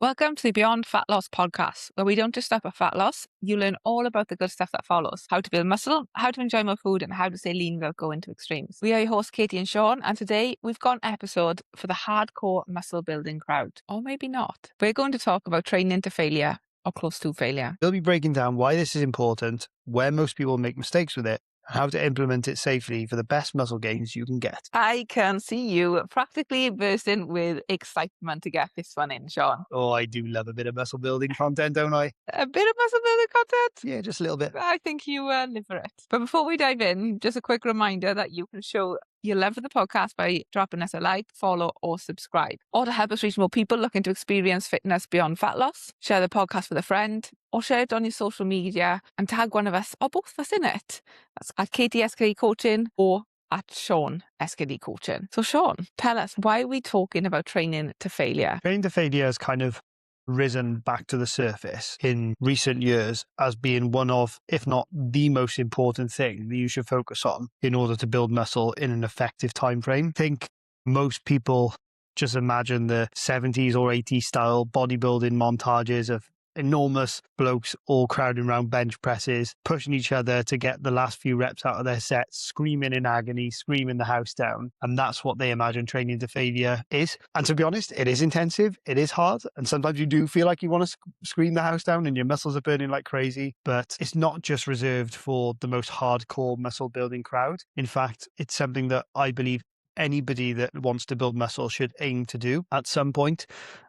Welcome to the Beyond Fat Loss podcast, where we don't just stop at fat loss. You learn all about the good stuff that follows: how to build muscle, how to enjoy more food, and how to stay lean without going to extremes. We are your hosts, Katie and Sean, and today we've got an episode for the hardcore muscle building crowd. Or maybe not. We're going to talk about training to failure or close to failure. We'll be breaking down why this is important, where most people make mistakes with it, and how to implement it safely for the best muscle gains you can get. I can see you practically bursting with excitement to get this one in, Sean. Oh, I do love a bit of muscle building content, don't I? A bit of muscle building content? Yeah, just a little bit. I think you live for it. But before we dive in, just a quick reminder that you can show your love for the podcast by dropping us a like, follow, or subscribe. Or to help us reach more people looking to experience fitness beyond fat loss, share the podcast with a friend, or share it on your social media and tag one of us or both of us in it. That's at Katie SKD Coaching or at Sean SKD Coaching. So Sean, tell us, why are we talking about training to failure? Training to failure has kind of risen back to the surface in recent years as being one of, if not the most important thing that you should focus on in order to build muscle in an effective time frame. I think most people just imagine the 70s or 80s style bodybuilding montages of enormous blokes all crowding around bench presses, pushing each other to get the last few reps out of their sets, screaming in agony, screaming the house down. And that's what they imagine training to failure is. And to be honest, it is intensive, it is hard. And sometimes you do feel like you want to scream the house down and your muscles are burning like crazy. But it's not just reserved for the most hardcore muscle building crowd. In fact, it's something that I believe anybody that wants to build muscle should aim to do at some point,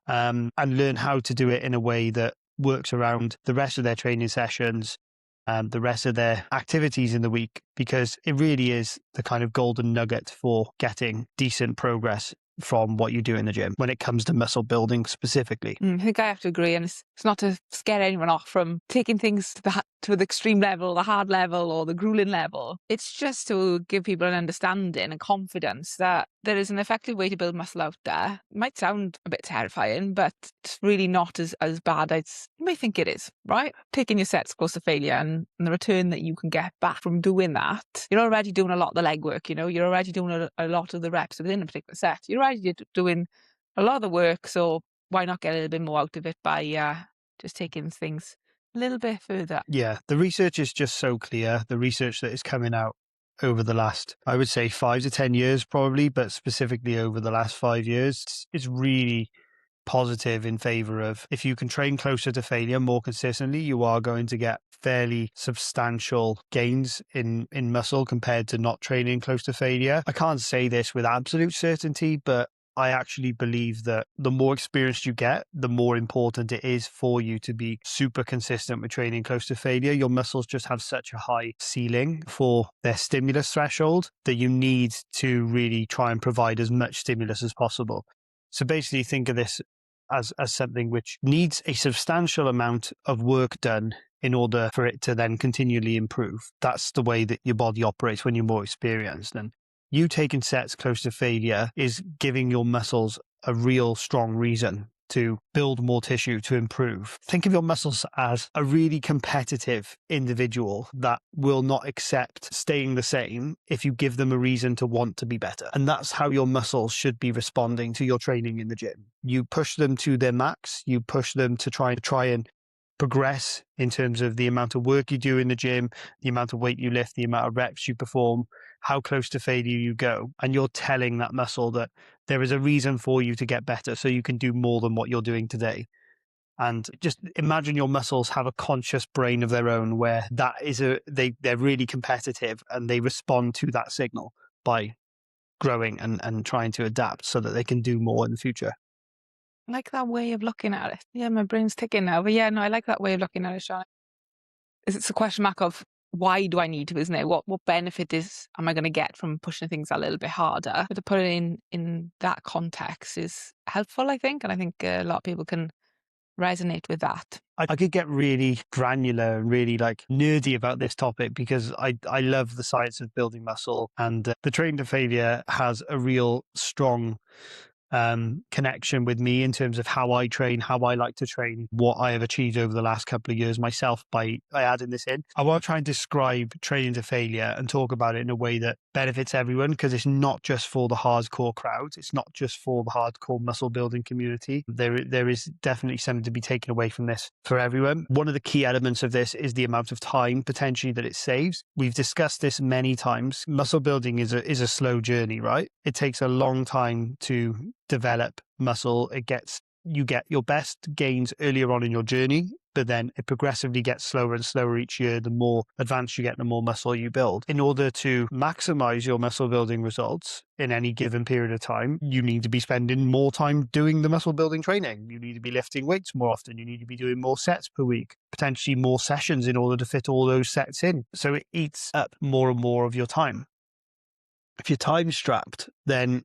and learn how to do it in a way that works around the rest of their training sessions and the rest of their activities in the week, because it really is the kind of golden nugget for getting decent progress from what you do in the gym when it comes to muscle building specifically. I think I have to agree, and it's not to scare anyone off from taking things to the extreme level, the hard level, or the grueling level. It's just to give people an understanding and confidence that there is an effective way to build muscle out there. It might sound a bit terrifying, but it's really not as bad as you may think it is, right? Taking your sets close to failure and the return that you can get back from doing that. You're already doing a lot of the legwork, you're already doing a lot of the reps within a particular set. You're already doing a lot of the work, so why not get a little bit more out of it by just taking things a little bit further? Yeah, the research is just so clear. The research that is coming out over the last, I would say 5 to 10 years probably, but specifically over the last 5 years, it's really positive in favor of, if you can train closer to failure more consistently, you are going to get fairly substantial gains in muscle compared to not training close to failure. I can't say this with absolute certainty, but I actually believe that the more experienced you get, the more important it is for you to be super consistent with training close to failure. Your muscles just have such a high ceiling for their stimulus threshold that you need to really try and provide as much stimulus as possible. So basically think of this as something which needs a substantial amount of work done in order for it to then continually improve. That's the way that your body operates when you're more experienced. And you taking sets close to failure is giving your muscles a real strong reason to build more tissue, to improve. Think of your muscles as a really competitive individual that will not accept staying the same if you give them a reason to want to be better. And that's how your muscles should be responding to your training in the gym. You push them to their max, you push them to try and progress in terms of the amount of work you do in the gym, the amount of weight you lift, the amount of reps you perform, how close to failure you go. And you're telling that muscle that there is a reason for you to get better so you can do more than what you're doing today. And just imagine your muscles have a conscious brain of their own where that is they're really competitive and they respond to that signal by growing and trying to adapt so that they can do more in the future. I like that way of looking at it. Yeah, my brain's ticking now. But yeah, no, I like that way of looking at it, Sean. It's a question mark of, why do I need to, isn't it? What benefit am I going to get from pushing things a little bit harder? But to put it in that context is helpful, I think. And I think a lot of people can resonate with that. I could get really granular and really nerdy about this topic because I love the science of building muscle, and the training to failure has a real strong connection with me in terms of how I train, how I like to train, what I have achieved over the last couple of years myself by adding this in. I want to try and describe training to failure and talk about it in a way that benefits everyone, because it's not just for the hardcore crowd. It's not just for the hardcore muscle building community. There is definitely something to be taken away from this for everyone. One of the key elements of this is the amount of time potentially that it saves. We've discussed this many times. Muscle building is a slow journey, right? It takes a long time to develop muscle. You get your best gains earlier on in your journey, but then it progressively gets slower and slower each year. The more advanced you get, the more muscle you build. In order to maximize your muscle building results in any given period of time, you need to be spending more time doing the muscle building training. You need to be lifting weights more often. You need to be doing more sets per week, potentially more sessions in order to fit all those sets in. So it eats up more and more of your time. If you're time strapped, then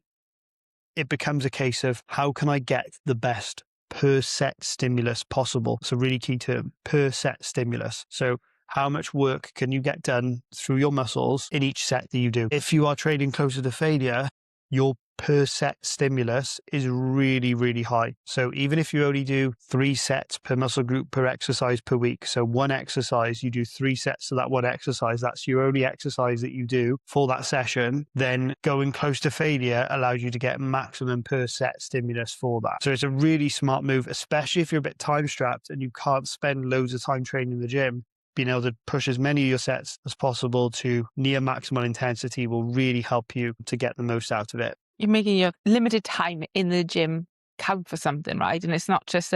it becomes a case of, how can I get the best per set stimulus possible? It's a really key term, per set stimulus. So how much work can you get done through your muscles in each set that you do? If you are training closer to failure, your per set stimulus is really, really high. So even if you only do 3 sets per muscle group per exercise per week, so one exercise, you do 3 sets of that one exercise, that's your only exercise that you do for that session, then going close to failure allows you to get maximum per set stimulus for that. So it's a really smart move, especially if you're a bit time strapped and you can't spend loads of time training in the gym. Being able to push as many of your sets as possible to near maximal intensity will really help you to get the most out of it. You're making your limited time in the gym count for something, right? And it's not just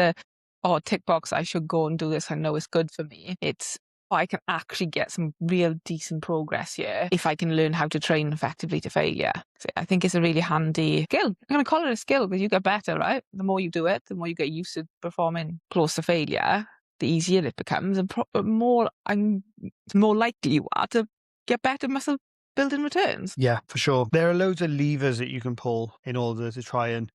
tick box, I should go and do this, I know it's good for me. It's, I can actually get some real decent progress here if I can learn how to train effectively to failure. So I think it's a really handy skill. I'm going to call it a skill because you get better, right? The more you do it, the more you get used to performing close to failure, the easier it becomes, and more likely you are to get better muscle building returns. Yeah, for sure. There are loads of levers that you can pull in order to try and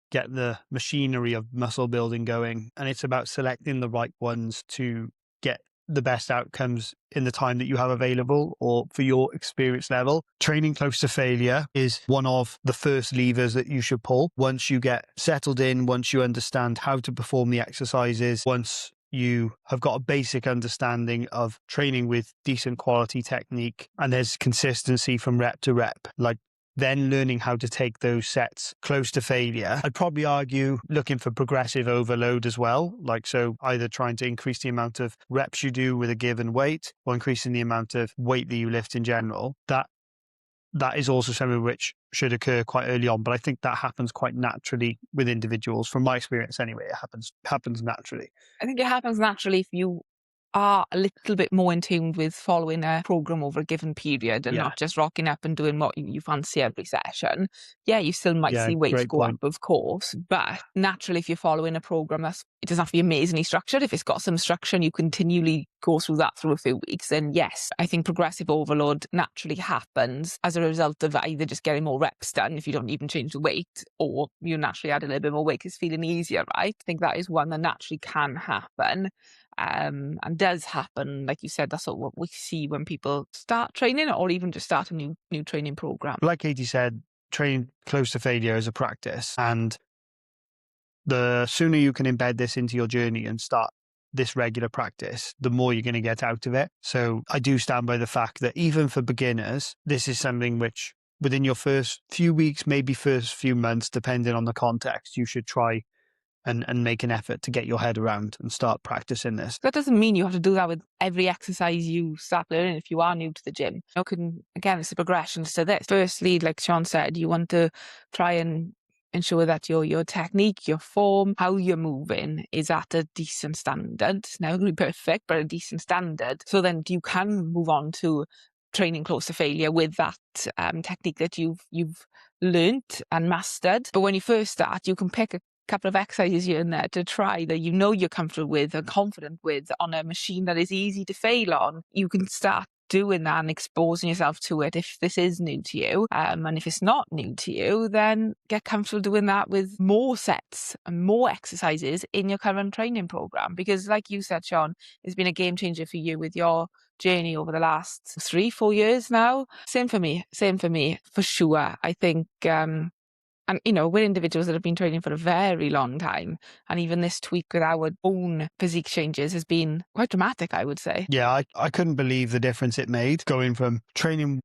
get the machinery of muscle building going. And it's about selecting the right ones to get the best outcomes in the time that you have available or for your experience level. Training close to failure is one of the first levers that you should pull. Once you get settled in, once you understand how to perform the exercises, once you have got a basic understanding of training with decent quality technique and there's consistency from rep to rep, like then learning how to take those sets close to failure. I'd probably argue looking for progressive overload as well. Like, so either trying to increase the amount of reps you do with a given weight or increasing the amount of weight that you lift in general. That is also something which should occur quite early on, but I think that happens quite naturally with individuals. From my experience anyway, it happens naturally. I think it happens naturally if you are a little bit more in tune with following a program over a given period and Yeah. not just rocking up and doing what you fancy every session. Yeah, you still might Yeah, see weights great go point. up, of course, but naturally, if you're following a program, it doesn't have to be amazingly structured. If it's got some structure and you continually go through that through a few weeks, then yes, I think progressive overload naturally happens as a result of either just getting more reps done if you don't even change the weight, or you naturally add a little bit more weight because it's feeling easier, right? I think that is one that naturally can happen. And does happen, like you said, that's what we see when people start training or even just start a new training program. Like Katie said, training close to failure is a practice, and the sooner you can embed this into your journey and start this regular practice, the more you're going to get out of it. So I do stand by the fact that even for beginners, this is something which within your first few weeks, maybe first few months, depending on the context, you should try and make an effort to get your head around and start practicing this. That doesn't mean you have to do that with every exercise you start learning if you are new to the gym. Again, it's a progression to this. Firstly, like Sean said, you want to try and ensure that your technique, your form, how you're moving is at a decent standard. It's never going to be perfect, but a decent standard. So then you can move on to training close to failure with that technique that you've learnt and mastered. But when you first start, you can pick a couple of exercises here and there to try that you're comfortable with and confident with on a machine that is easy to fail on. You can start doing that and exposing yourself to it if this is new to you. And if it's not new to you, then get comfortable doing that with more sets and more exercises in your current training program. Because like you said, Sean, it's been a game changer for you with your journey over the last 3-4 years now. Same for me, for sure. I think and, we're individuals that have been training for a very long time. And even this tweak with our own physique changes has been quite dramatic, I would say. Yeah, I couldn't believe the difference it made going from training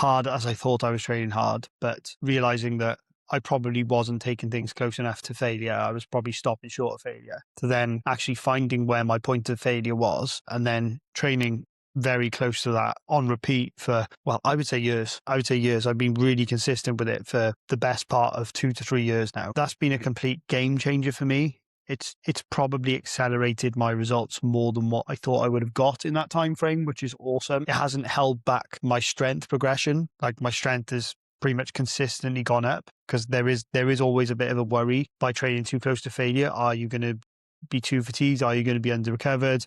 hard as I thought I was training hard, but realizing that I probably wasn't taking things close enough to failure. I was probably stopping short of failure, to then actually finding where my point of failure was and then training very close to that on repeat for, well, I would say years. I've been really consistent with it for the best part of 2 to 3 years now. That's been a complete game changer for me. It's probably accelerated my results more than what I thought I would have got in that time frame, which is awesome. It hasn't held back my strength progression. Like, my strength has pretty much consistently gone up, because there is always a bit of a worry by training too close to failure. Are you going to be too fatigued? Are you going to be under recovered?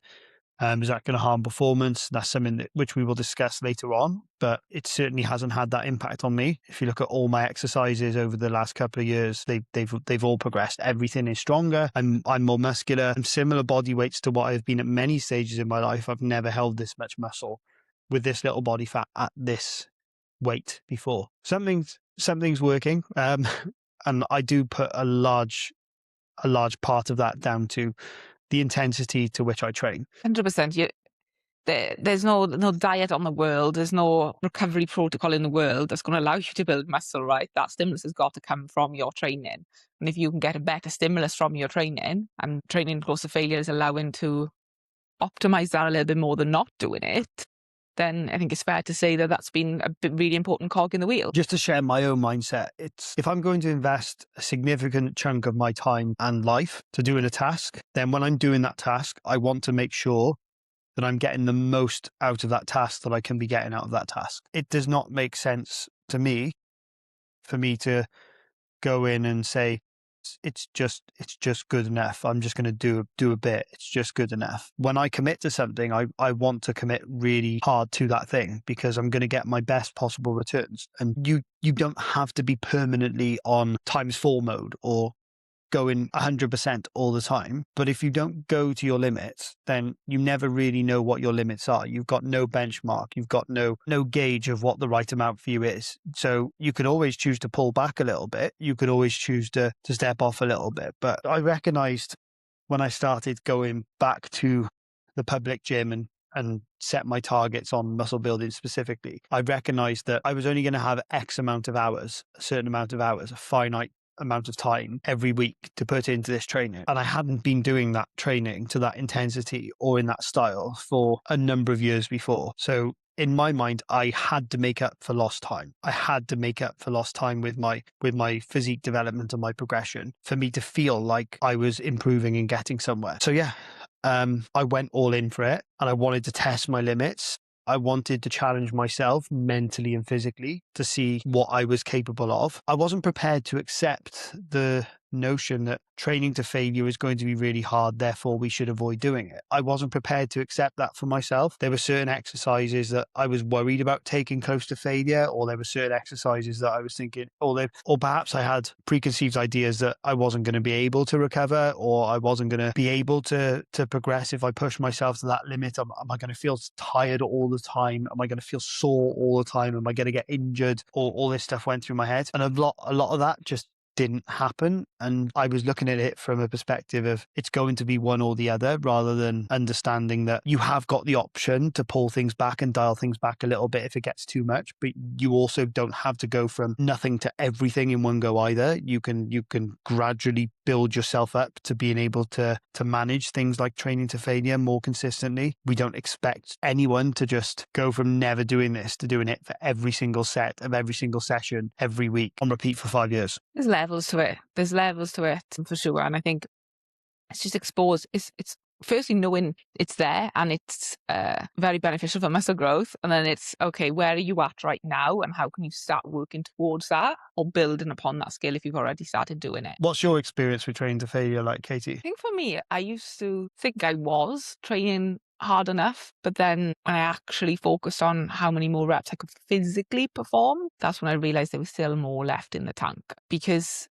Is that going to harm performance? That's something which we will discuss later on, but it certainly hasn't had that impact on me. If you look at all my exercises over the last couple of years, they've all progressed. Everything is stronger. I'm more muscular. I'm similar body weights to what I've been at many stages in my life. I've never held this much muscle with this little body fat at this weight before. Something's working, and I do put a large part of that down to the intensity to which I train. 100%. There's no diet on the world. There's no recovery protocol in the world that's going to allow you to build muscle, right? That stimulus has got to come from your training. And if you can get a better stimulus from your training, and training close to failure is allowing to optimize that a little bit more than not doing it, then I think it's fair to say that that's been a really important cog in the wheel. Just to share my own mindset, it's, if I'm going to invest a significant chunk of my time and life to doing a task, then when I'm doing that task, I want to make sure that I'm getting the most out of that task that I can be getting out of that task. It does not make sense to me for me to go in and say, it's just good enough. I'm just going to do a bit. It's just good enough. When I commit to something, I want to commit really hard to that thing, because I'm going to get my best possible returns. And you don't have to be permanently on ×4 mode or going 100% all the time. But if you don't go to your limits, then you never really know what your limits are. You've got no benchmark. You've got no gauge of what the right amount for you is. So you can always choose to pull back a little bit. You could always choose to step off a little bit. But I recognized when I started going back to the public gym and set my targets on muscle building specifically, I recognized that I was only going to have X amount of hours, a certain amount of hours, a finite amount of time every week to put into this training. And I hadn't been doing that training to that intensity or in that style for a number of years before. So in my mind, I had to make up for lost time. I had to make up for lost time with my physique development and my progression for me to feel like I was improving and getting somewhere. So yeah, I went all in for it, and I wanted to test my limits. I wanted to challenge myself mentally and physically to see what I was capable of. I wasn't prepared to accept the notion that training to failure is going to be really hard, therefore we should avoid doing it. I wasn't prepared to accept that for myself. There were certain exercises that I was worried about taking close to failure, or there were certain exercises that I was thinking, or perhaps I had preconceived ideas that I wasn't going to be able to recover, or I wasn't going to be able to progress if I push myself to that limit. Am I going to feel tired all the time? Am I going to feel sore all the time? Am I going to get injured? All this stuff went through my head, and a lot of that just didn't happen. And I was looking at it from a perspective of it's going to be one or the other, rather than understanding that you have got the option to pull things back and dial things back a little bit if it gets too much, but you also don't have to go from nothing to everything in one go either. You can gradually build yourself up to being able to manage things like training to failure more consistently. We don't expect anyone to just go from never doing this to doing it for every single set of every single session every week on repeat for 5 years. There's levels to it. There's levels to it for sure. And I think it's just exposed. It's firstly knowing it's there, and it's very beneficial for muscle growth. And then it's, okay, where are you at right now, and how can you start working towards that or building upon that skill if you've already started doing it? What's your experience with training to failure like, Katie? I think for me, I used to think I was training hard enough, but then when I actually focused on how many more reps I could physically perform, that's when I realized there was still more left in the tank. Because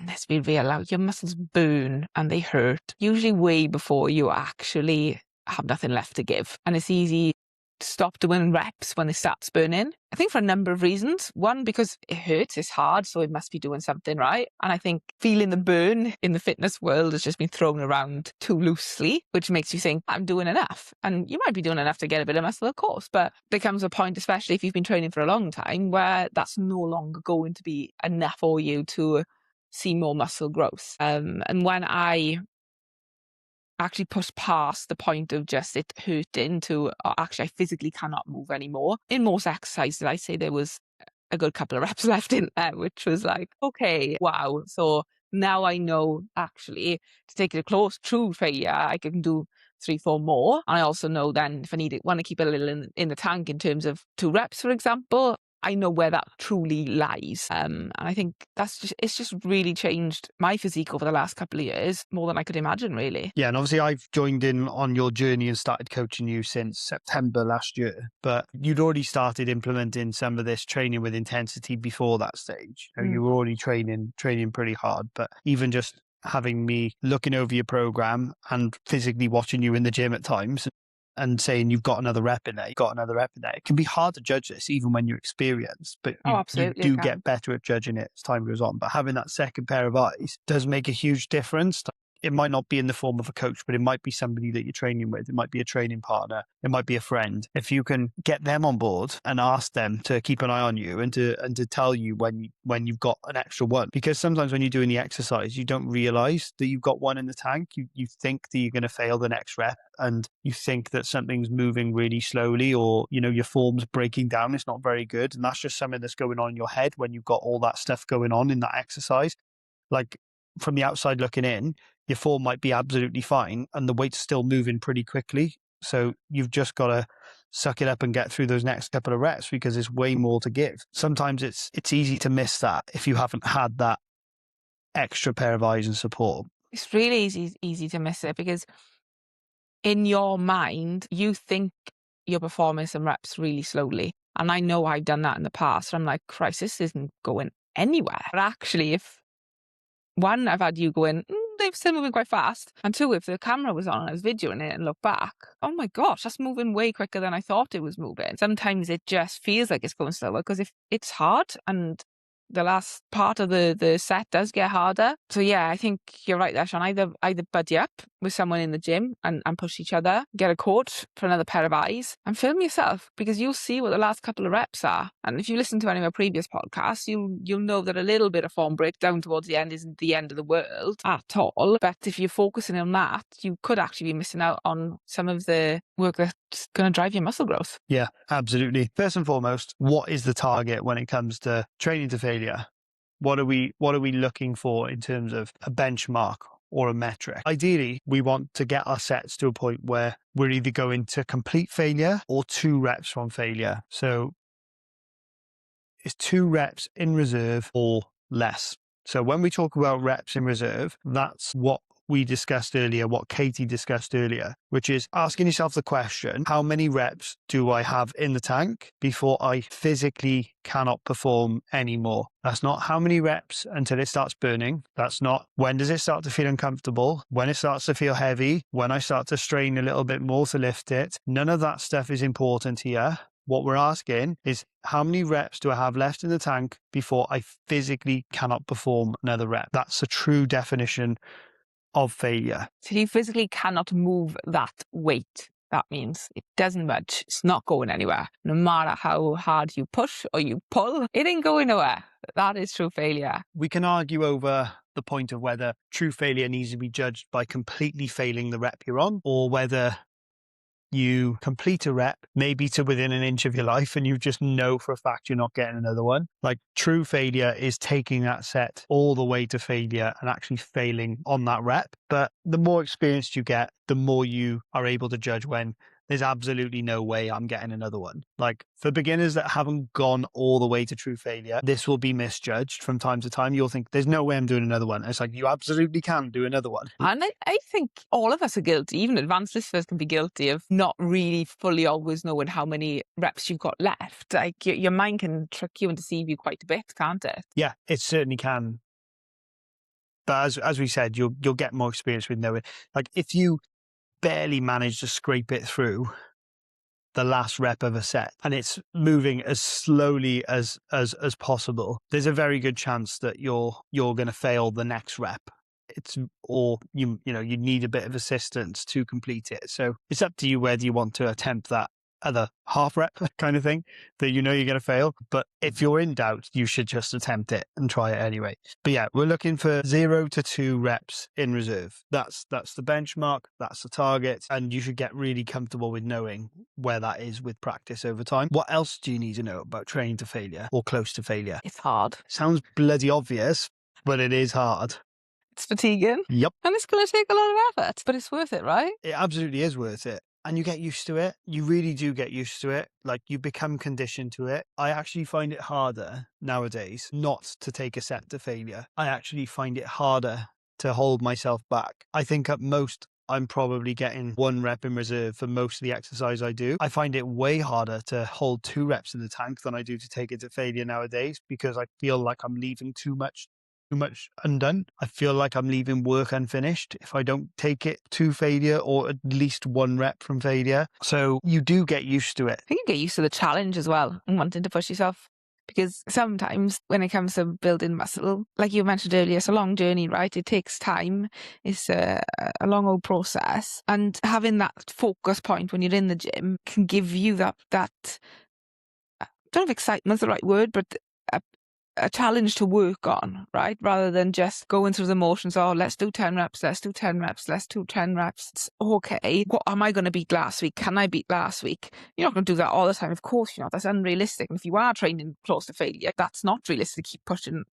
let's be real, your muscles burn and they hurt, usually way before you actually have nothing left to give. And it's easy stop doing reps when it starts burning. I think for a number of reasons. One, because it hurts, it's hard, so it must be doing something right. And I think feeling the burn in the fitness world has just been thrown around too loosely, which makes you think, I'm doing enough. And you might be doing enough to get a bit of muscle, of course, but there comes a point, especially if you've been training for a long time, where that's no longer going to be enough for you to see more muscle growth. And when I actually pushed past the point of just it hurting to actually I physically cannot move anymore. In most exercises, I'd say there was a good couple of reps left in there, which was like, okay, wow. So now I know actually to take it close, true failure, I can do 3, 4 more. And I also know then if I need it, want to keep it a little in the tank in terms of 2 reps, for example, I know where that truly lies. And I think it's just really changed my physique over the last couple of years, more than I could imagine, really. Yeah, and obviously I've joined in on your journey and started coaching you since September last year, but you'd already started implementing some of this training with intensity before that stage. You were already training pretty hard, but even just having me looking over your program and physically watching you in the gym at times and saying you've got another rep in there, it can be hard to judge this even when you're experienced, but Oh, you absolutely, I do can. get better at judging it as time goes on. But having that second pair of eyes does make a huge difference. It might not be in the form of a coach, but it might be somebody that you're training with. It might be a training partner. It might be a friend. If you can get them on board and ask them to keep an eye on you and to tell you when you've got an extra one, because sometimes when you're doing the exercise, you don't realize that you've got one in the tank. You think that you're going to fail the next rep, and you think that something's moving really slowly, or your form's breaking down. It's not very good, and that's just something that's going on in your head when you've got all that stuff going on in that exercise. Like, from the outside looking in, your form might be absolutely fine and the weight's still moving pretty quickly. So you've just got to suck it up and get through those next couple of reps because there's way more to give. Sometimes it's easy to miss that if you haven't had that extra pair of eyes and support. It's really easy to miss it because in your mind, you think you're performing some reps really slowly. And I know I've done that in the past. I'm like, Christ, this isn't going anywhere. But actually, if one, I've had you going, they're still moving quite fast. And two, if the camera was on and I was videoing it and look back, oh my gosh, that's moving way quicker than I thought it was moving. Sometimes it just feels like it's going slower because if it's hard and the last part of the set does get harder. So yeah, I think you're right there, Sean. Either buddy up with someone in the gym and push each other, get a coach for another pair of eyes, and film yourself because you'll see what the last couple of reps are. And if you listen to any of our previous podcasts, you'll know that a little bit of form breakdown towards the end isn't the end of the world at all. But if you're focusing on that, you could actually be missing out on some of the work that's going to drive your muscle growth. Yeah, absolutely. First and foremost, what is the target when it comes to training to failure? What are we looking for in terms of a benchmark or a metric? Ideally, we want to get our sets to a point where we're either going to complete failure or 2 reps from failure. So it's 2 reps in reserve or less. So when we talk about reps in reserve, that's what we discussed earlier, what Katie discussed earlier, which is asking yourself the question, how many reps do I have in the tank before I physically cannot perform anymore? That's not how many reps until it starts burning. That's not when does it start to feel uncomfortable, when it starts to feel heavy, when I start to strain a little bit more to lift it. None of that stuff is important here. What we're asking is how many reps do I have left in the tank before I physically cannot perform another rep? That's a true definition of failure. So you physically cannot move that weight. That means it doesn't budge. It's not going anywhere. No matter how hard you push or you pull, it ain't going nowhere. That is true failure. We can argue over the point of whether true failure needs to be judged by completely failing the rep you're on, or whether you complete a rep maybe to within an inch of your life and you just know for a fact you're not getting another one. Like, true failure is taking that set all the way to failure and actually failing on that rep. But the more experienced you get, the more you are able to judge when there's absolutely no way I'm getting another one. Like, for beginners that haven't gone all the way to true failure, this will be misjudged from time to time. You'll think, there's no way I'm doing another one. And it's like, you absolutely can do another one. And I think all of us are guilty. Even advanced lifters can be guilty of not really fully always knowing how many reps you've got left. Like, your mind can trick you and deceive you quite a bit, can't it? Yeah, it certainly can. But as we said, you'll get more experience with knowing. Like, if you barely manage to scrape it through, the last rep of a set and it's moving as slowly as possible, there's a very good chance that you're going to fail the next rep. It's or you need a bit of assistance to complete it. So it's up to you whether you want to attempt that other half rep kind of thing that you're going to fail. But if you're in doubt, you should just attempt it and try it anyway. But yeah, we're looking for 0 to 2 reps in reserve. That's the benchmark. That's the target. And you should get really comfortable with knowing where that is with practice over time. What else do you need to know about training to failure or close to failure? It's hard. Sounds bloody obvious, but it is hard. It's fatiguing. Yep. And it's going to take a lot of effort, but it's worth it, right? It absolutely is worth it. And you get used to it. You really do get used to it. Like you become conditioned to it. I actually find it harder nowadays not to take a set to failure. I actually find it harder to hold myself back. I think at most I'm probably getting 1 rep in reserve for most of the exercise I do. I find it way harder to hold 2 reps in the tank than I do to take it to failure nowadays because I feel like I'm leaving too much undone. I feel like I'm leaving work unfinished if I don't take it to failure or at least 1 rep from failure. So you do get used to it. I think you get used to the challenge as well and wanting to push yourself. Because sometimes when it comes to building muscle, like you mentioned earlier, it's a long journey, right? It takes time. It's a long old process. And having that focus point when you're in the gym can give you that I don't know if excitement's the right word, but a challenge to work on, right? Rather than just going through the motions. Oh, let's do 10 reps, let's do 10 reps, let's do 10 reps. It's okay. What am I going to beat last week? Can I beat last week? You're not going to do that all the time. Of course you're not. That's unrealistic. And if you are training close to failure, that's not realistic. Keep pushing,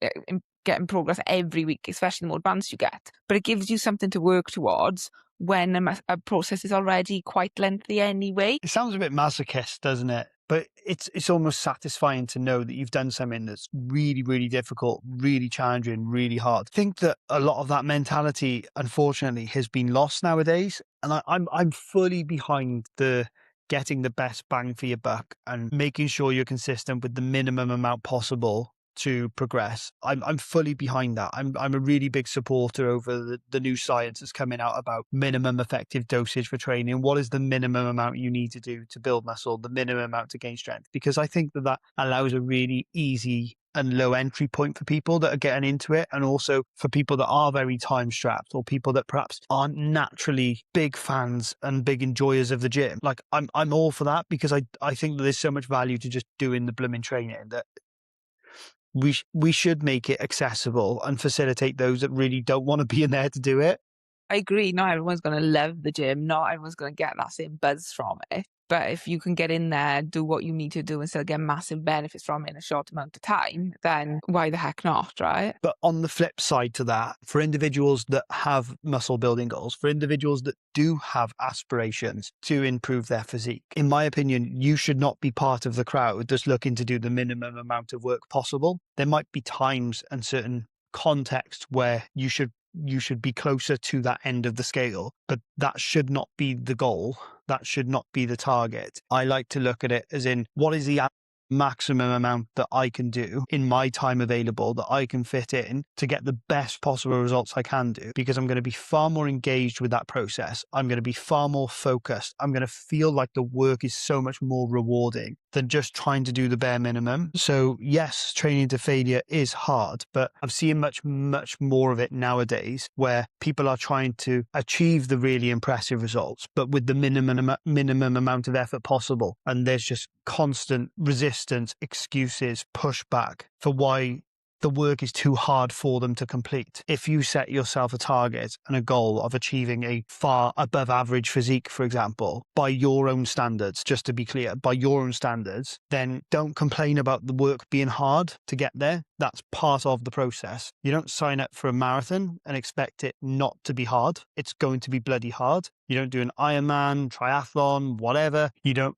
getting progress every week, especially the more advanced you get. But it gives you something to work towards when a process is already quite lengthy anyway. It sounds a bit masochist, doesn't it? But it's almost satisfying to know that you've done something that's really, really difficult, really challenging, really hard. I think that a lot of that mentality, unfortunately, has been lost nowadays. And I'm fully behind the getting the best bang for your buck and making sure you're consistent with the minimum amount possible to progress. I'm fully behind that. I'm a really big supporter over the new science that's coming out about minimum effective dosage for training. What is the minimum amount you need to do to build muscle, the minimum amount to gain strength? Because I think that allows a really easy and low entry point for people that are getting into it, and also for people that are very time strapped or people that perhaps aren't naturally big fans and big enjoyers of the gym. Like I'm all for that because I think that there's so much value to just doing the blooming training that we should make it accessible and facilitate those that really don't want to be in there to do it. I agree. Not everyone's going to love the gym. Not everyone's going to get that same buzz from it. But if you can get in there, do what you need to do and still get massive benefits from it in a short amount of time, then why the heck not, right? But on the flip side to that, for individuals that have muscle building goals, for individuals that do have aspirations to improve their physique, in my opinion, you should not be part of the crowd that's looking to do the minimum amount of work possible. There might be times and certain contexts where you should be closer to that end of the scale, but that should not be the goal. That should not be the target. I like to look at it as in, what is the maximum amount that I can do in my time available that I can fit in to get the best possible results I can do, because I'm going to be far more engaged with that process. I'm going to be far more focused. I'm going to feel like the work is so much more rewarding than just trying to do the bare minimum. So yes, training to failure is hard, but I'm seeing much more of it nowadays where people are trying to achieve the really impressive results, but with the minimum amount of effort possible. And there's just constant resistance, excuses, pushback for why the work is too hard for them to complete. If you set yourself a target and a goal of achieving a far above average physique, for example, by your own standards, just to be clear, by your own standards, then don't complain about the work being hard to get there. That's part of the process. You don't sign up for a marathon and expect it not to be hard. It's going to be bloody hard. You don't do an Ironman, triathlon, whatever. You don't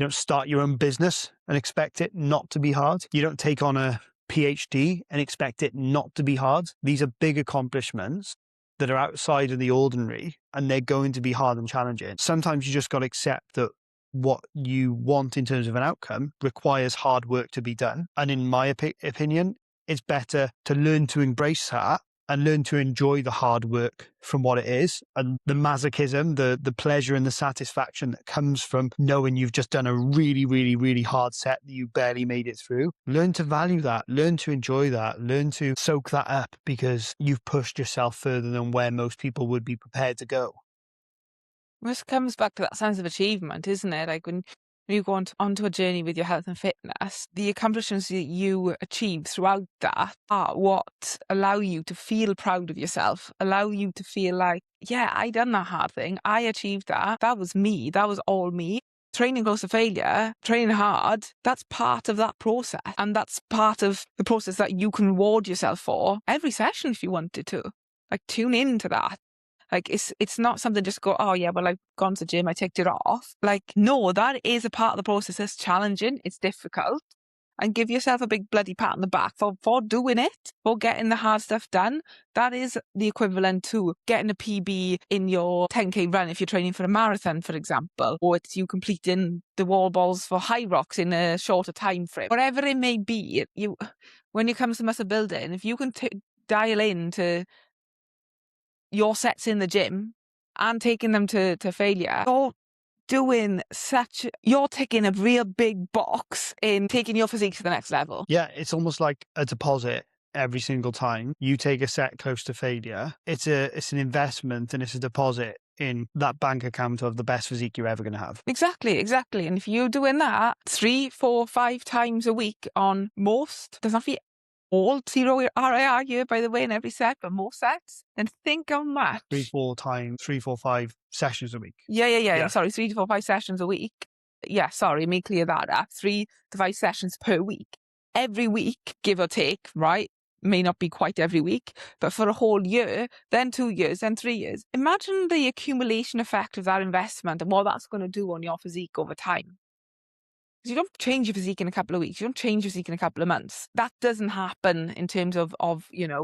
start your own business and expect it not to be hard. You don't take on a PhD and expect it not to be hard. These are big accomplishments that are outside of the ordinary, and they're going to be hard and challenging. Sometimes you just got to accept that what you want in terms of an outcome requires hard work to be done. And in my opinion, it's better to learn to embrace that and learn to enjoy the hard work from what it is, and the masochism, the pleasure and the satisfaction that comes from knowing you've just done a really, really, really hard set that you barely made it through. Learn to value that, learn to enjoy that, learn to soak that up, because you've pushed yourself further than where most people would be prepared to go. This comes back to that sense of achievement, isn't it? Like when you go onto a journey with your health and fitness, the accomplishments that you achieve throughout that are what allow you to feel proud of yourself, allow you to feel like, yeah, I done that hard thing. I achieved that. That was me. That was all me. Training close to failure, training hard, that's part of that process. And that's part of the process that you can reward yourself for every session if you wanted to. Like tune into that. Like it's not something just go, oh yeah, well I've gone to the gym, I ticked it off. Like, no, that is a part of the process. It's challenging, it's difficult. And give yourself a big bloody pat on the back for doing it, for getting the hard stuff done. That is the equivalent to getting a PB in your 10K run if you're training for a marathon, for example, or it's you completing the wall balls for high rocks in a shorter time frame. Whatever it may be, when it comes to muscle building, if you can dial in to your sets in the gym and taking them to failure, you're ticking a real big box in taking your physique to the next level. Yeah, it's almost like a deposit every single time you take a set close to failure. It's an investment, and it's a deposit in that bank account of the best physique you're ever going to have. Exactly. And if you're doing that 3, 4, 5 times a week on most, does not be all 0 RIR here, by the way, in every set, but most sets, then think how much. 3, 4, 5 sessions a week. Yeah. Sorry, 3 to 4, 5 sessions a week. Yeah, sorry, let me clear that up. 3 to 5 sessions per week. Every week, give or take, right? May not be quite every week, but for a whole year, then 2 years, then 3 years. Imagine the accumulation effect of that investment and what that's going to do on your physique over time. You don't change your physique in a couple of weeks. You don't change your physique in a couple of months. That doesn't happen in terms of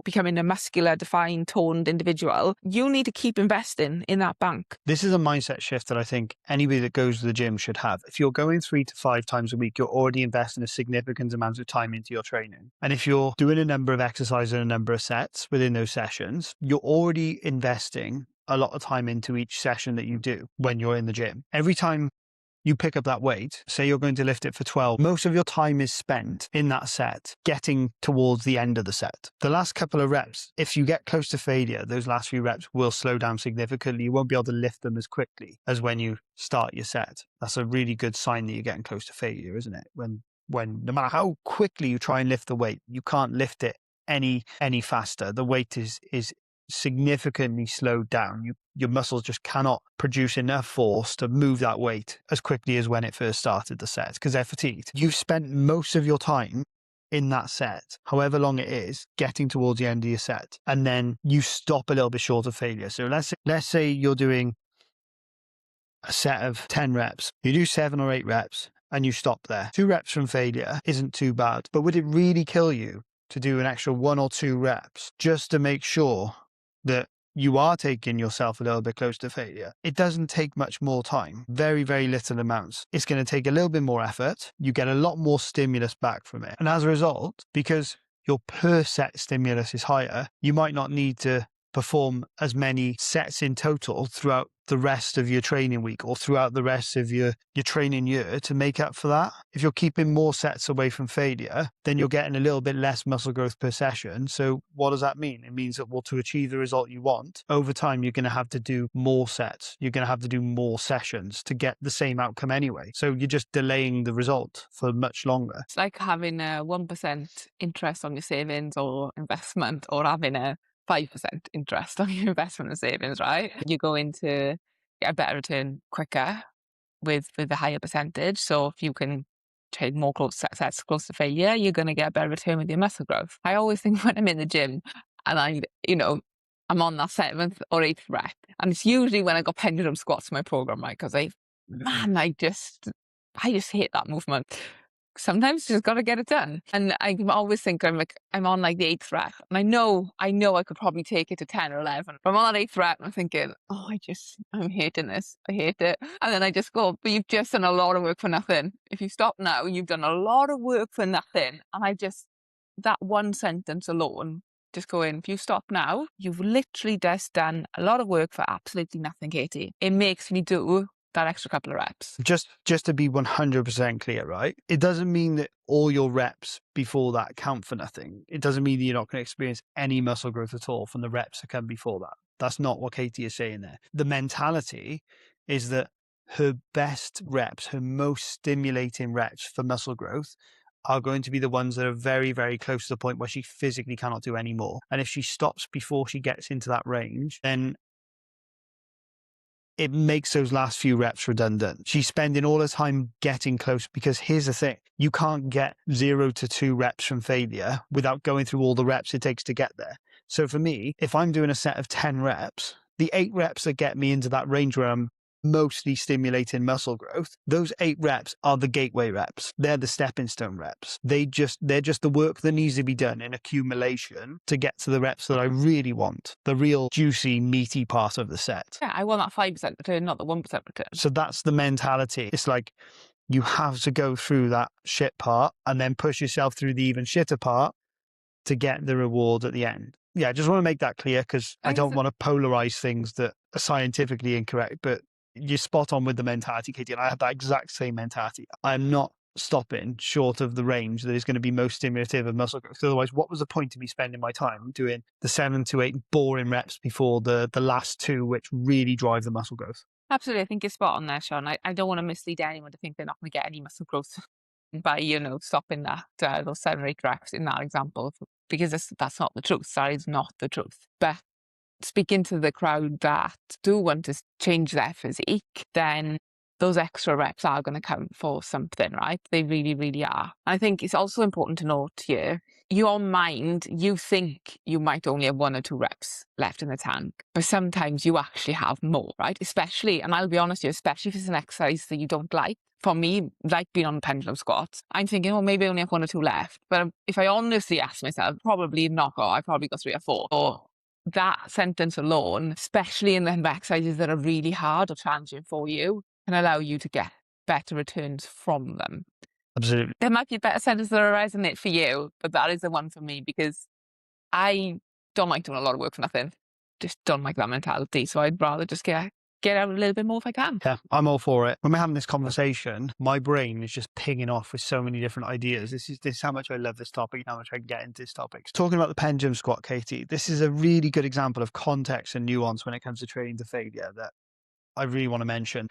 becoming a muscular, defined, toned individual. You need to keep investing in that bank. This is a mindset shift that I think anybody that goes to the gym should have. If you're going 3 to 5 times a week, you're already investing a significant amount of time into your training. And if you're doing a number of exercises and a number of sets within those sessions, you're already investing a lot of time into each session that you do when you're in the gym. Every time you pick up that weight, say you're going to lift it for 12, most of your time is spent in that set, getting towards the end of the set. The last couple of reps, if you get close to failure, those last few reps will slow down significantly. You won't be able to lift them as quickly as when you start your set. That's a really good sign that you're getting close to failure, isn't it? When no matter how quickly you try and lift the weight, you can't lift it any faster. The weight is significantly slowed down. Your muscles just cannot produce enough force to move that weight as quickly as when it first started the set, because they're fatigued. You've spent most of your time in that set, however long it is, getting towards the end of your set, and then you stop a little bit short of failure. So let's say you're doing a set of 10 reps. You do 7 or 8 reps and you stop there. 2 reps from failure isn't too bad, but would it really kill you to do an extra 1 or 2 reps just to make sure that you are taking yourself a little bit close to failure? It doesn't take much more time, very, very little amounts. It's going to take a little bit more effort. You get a lot more stimulus back from it. And as a result, because your per set stimulus is higher, you might not need to perform as many sets in total throughout the rest of your training week or throughout the rest of your training year to make up for that. If you're keeping more sets away from failure, then you're getting a little bit less muscle growth per session. So what does that mean? It means that, well, to achieve the result you want, over time, you're going to have to do more sets. You're going to have to do more sessions to get the same outcome anyway. So you're just delaying the result for much longer. It's like having a 1% interest on your savings or investment, or having a 5% interest on your investment and savings, right? You're going to get a better return quicker with a higher percentage. So if you can trade more sets close to failure, you're going to get a better return with your muscle growth. I always think when I'm in the gym and I'm on that 7th or 8th rep, and it's usually when I got pendulum squats in my program, right? Because I just hate that movement. Sometimes you just got to get it done. And I always think I'm on like the 8th rep, and I know I could probably take it to 10 or 11. But I'm on that 8th rep and I'm thinking, oh, I'm hating this. I hate it. And then I just go, but you've just done a lot of work for nothing. If you stop now, you've done a lot of work for nothing. And that one sentence alone Just go in. If you stop now, you've literally just done a lot of work for absolutely nothing, Katie. It makes me do that extra couple of reps. Just to be 100% clear, right? It doesn't mean that all your reps before that count for nothing. It doesn't mean that you're not going to experience any muscle growth at all from the reps that come before that. That's not what Katie is saying there. The mentality is that her best reps, her most stimulating reps for muscle growth are going to be the ones that are very, very close to the point where she physically cannot do any more. And if she stops before she gets into that range, then it makes those last few reps redundant. She's spending all her time getting close, because here's the thing. You can't get 0 to 2 reps from failure without going through all the reps it takes to get there. So for me, if I'm doing a set of 10 reps, the 8 reps that get me into that range where I'm mostly stimulating muscle growth, those 8 reps are the gateway reps. They're the stepping stone reps. They're just the work that needs to be done in accumulation to get to the reps that I really want, the real juicy, meaty part of the set. Yeah, I want that 5% return, not the 1% return. So that's the mentality. It's like you have to go through that shit part and then push yourself through the even shitter part to get the reward at the end. Yeah, I just want to make that clear, because I don't want to polarize things that are scientifically incorrect, but you're spot on with the mentality, Katie, and I have that exact same mentality. I'm not stopping short of the range that is going to be most stimulative of muscle growth. Otherwise, what was the point of me spending my time doing the 7 to 8 boring reps before the last 2, which really drive the muscle growth? Absolutely. I think you're spot on there, Sean. I don't want to mislead anyone to think they're not going to get any muscle growth by, stopping that, those 7 or 8 reps in that example, because that's not the truth. That is not the truth. But speaking to the crowd that do want to change their physique, then those extra reps are going to count for something, right? They really, really are. I think it's also important to note here, your mind, you think you might only have 1 or 2 reps left in the tank, but sometimes you actually have more, right? Especially, and I'll be honest with you, especially if it's an exercise that you don't like. For me, like being on pendulum squats, I'm thinking, oh, maybe I only have 1 or 2 left. But if I honestly ask myself, probably not. I've probably got 3 or 4. Or that sentence alone, especially in the exercises that are really hard or challenging for you, can allow you to get better returns from them. Absolutely. There might be better sentences that resonate for you, but that is the one for me, because I don't like doing a lot of work for nothing. Just don't like that mentality. So I'd rather just get out a little bit more if I can. Yeah, I'm all for it. When we're having this conversation, my brain is just pinging off with so many different ideas. This is how much I love this topic and how much I can get into this topic. Talking about the pendulum squat, Katie, this is a really good example of context and nuance when it comes to training to failure that I really want to mention.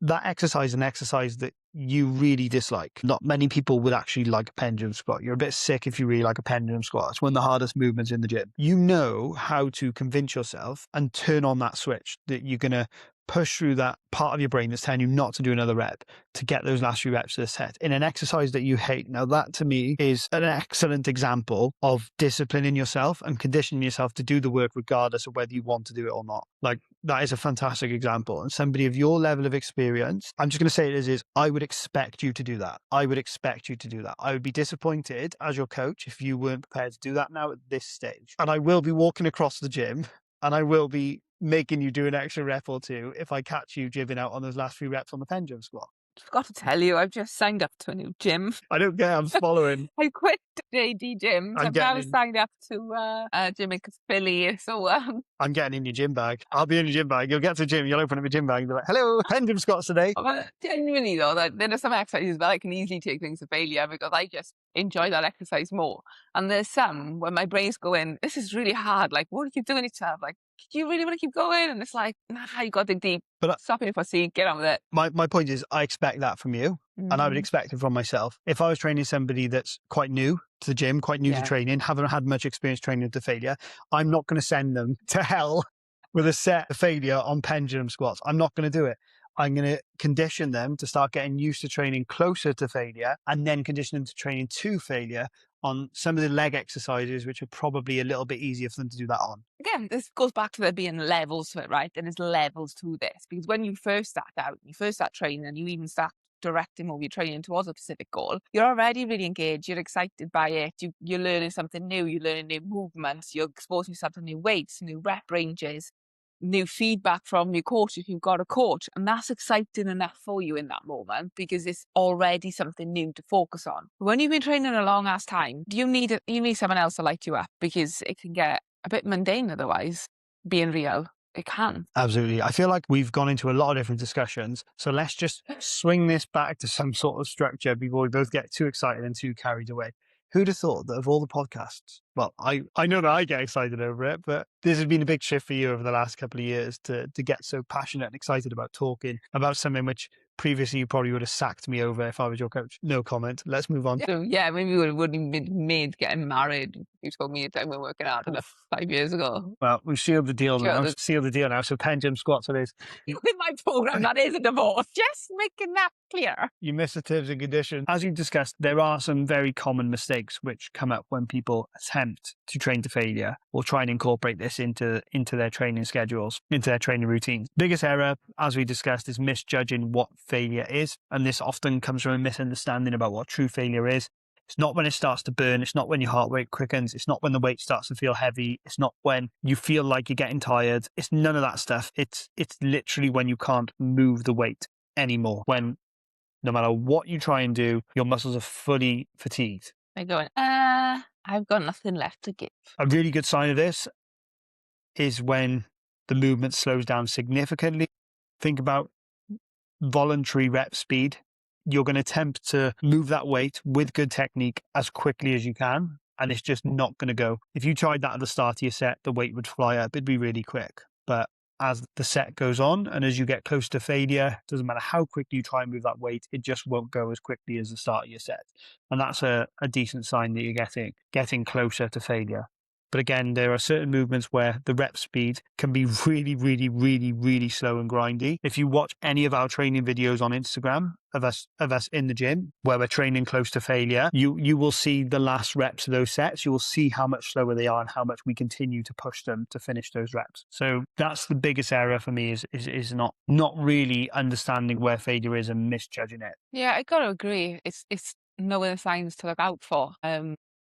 That exercise, an exercise that you really dislike. Not many people would actually like a pendulum squat. You're a bit sick if you really like a pendulum squat. It's one of the hardest movements in the gym. You know how to convince yourself and turn on that switch that you're going to push through that part of your brain that's telling you not to do another rep to get those last few reps of the set in an exercise that you hate. Now, that to me is an excellent example of disciplining yourself and conditioning yourself to do the work regardless of whether you want to do it or not. Like, that is a fantastic example. And somebody of your level of experience, I'm just going to say it as is, I would expect you to do that. I would expect you to do that. I would be disappointed as your coach if you weren't prepared to do that now at this stage. And I will be walking across the gym and I will be making you do an extra rep or 2 if I catch you jibbing out on those last few reps on the pendulum squat. Forgot to tell you, I've just signed up to a new gym. I don't care, I'm following. I quit JD Gyms. I've now signed up to a gym in Philly. So I'm getting in your gym bag. I'll be in your gym bag. You'll get to the gym, you'll open up your gym bag and be like, hello, pendulum squats today. but genuinely though, that there are some exercises that I can easily take things to failure because I just enjoy that exercise more. And there's some where my brain's going, this is really hard. Like, what are you doing yourself? Like, do you really want to keep going? And it's like, nah, you got to dig deep. But stop being fussy, get on with it. My point is, I expect that from you. And I would expect it from myself. If I was training somebody that's quite new to the gym, quite new to training, haven't had much experience training to failure, I'm not going to send them to hell with a set of failure on pendulum squats. I'm not going to do it. I'm going to condition them to start getting used to training closer to failure and then condition them to training to failure on some of the leg exercises, which are probably a little bit easier for them to do that on. Again, this goes back to there being levels to it, right? And there's levels to this because when you first start out, you first start training and you even start directing all your training towards a specific goal, you're already really engaged, you're excited by it, you're learning something new, you're learning new movements, you're exposing yourself to new weights, new rep ranges. new feedback from your coach if you've got a coach. And that's exciting enough for you in that moment because it's already something new to focus on. When you've been training a long ass time, you need someone else to light you up because it can get a bit mundane otherwise, being real. It can. Absolutely. I feel like we've gone into a lot of different discussions. So let's just swing this back to some sort of structure before we both get too excited and too carried away. Who'd have thought that of all the podcasts, well, I know that I get excited over it, but this has been a big shift for you over the last couple of years to get so passionate and excited about talking about something which previously you probably would have sacked me over if I was your coach. No comment. Let's move on. So yeah, maybe we wouldn't have been made getting married. You told me a time we were working hard enough 5 years ago. Well, we've sealed the deal Sure, now. there's Sealed the deal now. So pendulum squats it is. with my program, that is a divorce. Just making that clear. You miss the terms and conditions. As we've discussed, there are some very common mistakes which come up when people attempt to train to failure or try and incorporate this into their training schedules, into their training routines. Biggest error, as we discussed, is misjudging what failure is. And this often comes from a misunderstanding about what true failure is. It's not when it starts to burn. It's not when your heart rate quickens. It's not when the weight starts to feel heavy. It's not when you feel like you're getting tired. It's none of that stuff. It's literally when you can't move the weight anymore. When no matter what you try and do, your muscles are fully fatigued. They're going, I've got nothing left to give. A really good sign of this is when the movement slows down significantly. Think about voluntary rep speed. You're going to attempt to move that weight with good technique as quickly as you can, and it's just not going to go. If you tried that at the start of your set, the weight would fly up. It'd be really quick. But as the set goes on and as you get close to failure, it doesn't matter how quickly you try and move that weight, it just won't go as quickly as the start of your set. And that's a decent sign that you're getting closer to failure. But again, there are certain movements where the rep speed can be really, really, really, really slow and grindy. If you watch any of our training videos on Instagram of us in the gym where we're training close to failure, you will see the last reps of those sets. You will see how much slower they are and how much we continue to push them to finish those reps. So that's the biggest error for me is not really understanding where failure is and misjudging it. Yeah, I gotta agree. It's knowing the signs to look out for.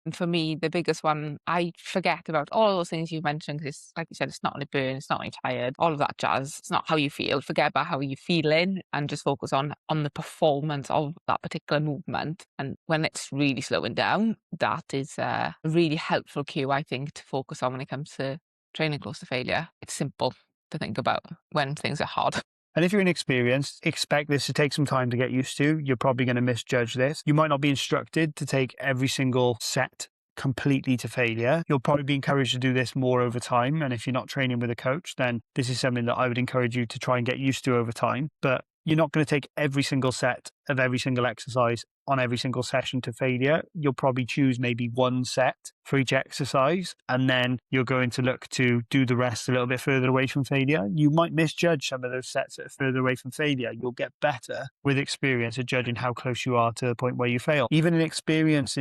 And for me, the biggest one, I forget about all those things you mentioned because, like you said, it's not only burn, it's not only tired, all of that jazz. It's not how you feel. Forget about how you're feeling and just focus on the performance of that particular movement. And when it's really slowing down, that is a really helpful cue, I think, to focus on when it comes to training close to failure. It's simple to think about when things are hard. And if you're inexperienced, expect this to take some time to get used to. You're probably going to misjudge this. You might not be instructed to take every single set completely to failure. You'll probably be encouraged to do this more over time. And if you're not training with a coach, then this is something that I would encourage you to try and get used to over time. But you're not going to take every single set of every single exercise on every single session to failure. You'll probably choose maybe one set for each exercise, and then you're going to look to do the rest a little bit further away from failure. You might misjudge some of those sets that are further away from failure. You'll get better with experience at judging how close you are to the point where you fail. Even inexperienced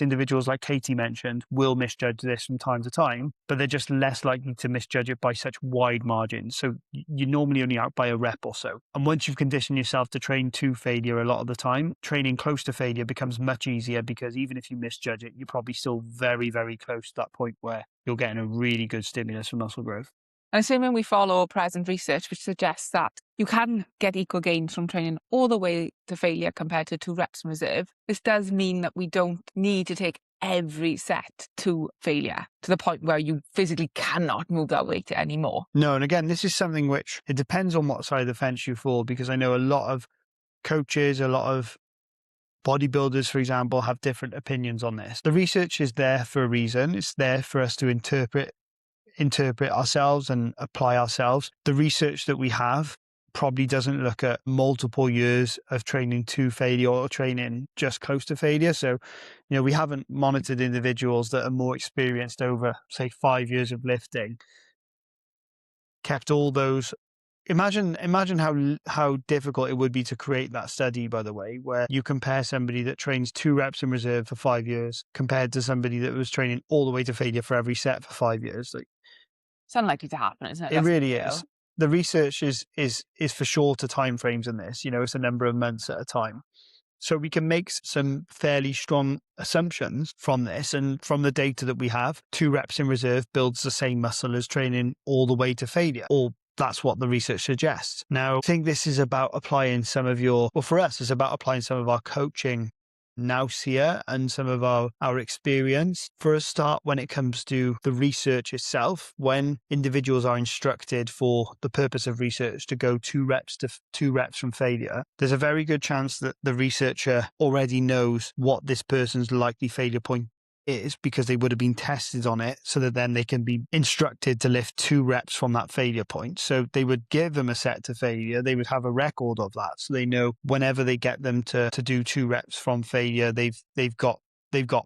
individuals like Katie mentioned will misjudge this from time to time, but they're just less likely to misjudge it by such wide margins. So you're normally only out by a rep or so. And once you've conditioned yourself to train to failure a lot of the time, training close to failure becomes much easier because even if you misjudge it, you're probably still very, very close to that point where you're getting a really good stimulus for muscle growth. And assuming we follow present research, which suggests that you can get equal gains from training all the way to failure compared to 2 reps in reserve, this does mean that we don't need to take every set to failure to the point where you physically cannot move that weight anymore. No, and again, this is something which it depends on what side of the fence you fall, because I know a lot of coaches, a lot of bodybuilders, for example, have different opinions on this. The research is there for a reason. It's there for us to interpret ourselves and apply ourselves. The research that we have probably doesn't look at multiple years of training to failure or training just close to failure. So, we haven't monitored individuals that are more experienced over, say, 5 years of lifting, kept all those. Imagine how difficult it would be to create that study, by the way, where you compare somebody that trains 2 reps in reserve for 5 years compared to somebody that was training all the way to failure for every set for 5 years. Like, It's unlikely to happen, isn't it? it really is. The research is for shorter time frames than this. It's a number of months at a time. So we can make some fairly strong assumptions from this, and from the data that we have. 2 reps in reserve builds the same muscle as training all the way to failure, or that's what the research suggests. Now, I think this is about applying some of well, for us, it's about applying some of our coaching nous here and some of our experience. For a start, when it comes to the research itself, when individuals are instructed for the purpose of research to go 2 reps from failure, there's a very good chance that the researcher already knows what this person's likely failure point is, because they would have been tested on it, so that then they can be instructed to lift 2 reps from that failure point. So they would give them a set to failure. They would have a record of that. So they know whenever they get them to do 2 reps from failure, they've got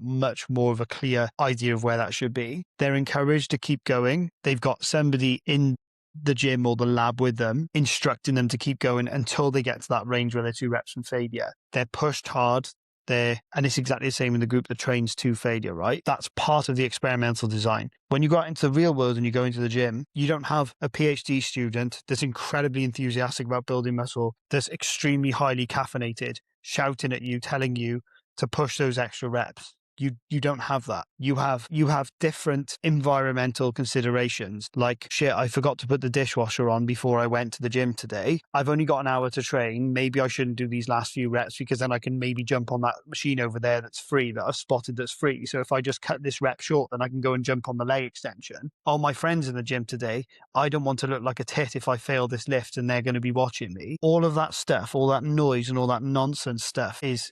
much more of a clear idea of where that should be. They're encouraged to keep going. They've got somebody in the gym or the lab with them, instructing them to keep going until they get to that range where they're 2 reps from failure. They're pushed hard. And it's exactly the same in the group that trains to failure, right? That's part of the experimental design. When you go out into the real world and you go into the gym, you don't have a PhD student that's incredibly enthusiastic about building muscle, that's extremely highly caffeinated, shouting at you, telling you to push those extra reps. You don't have that. You have different environmental considerations, like, shit, I forgot to put the dishwasher on before I went to the gym today. I've only got an hour to train. Maybe I shouldn't do these last few reps, because then I can maybe jump on that machine over there that's free, that I've spotted that's free. So if I just cut this rep short, then I can go and jump on the leg extension. All my friends in the gym today, I don't want to look like a tit if I fail this lift and they're going to be watching me. All of that stuff, all that noise and all that nonsense stuff is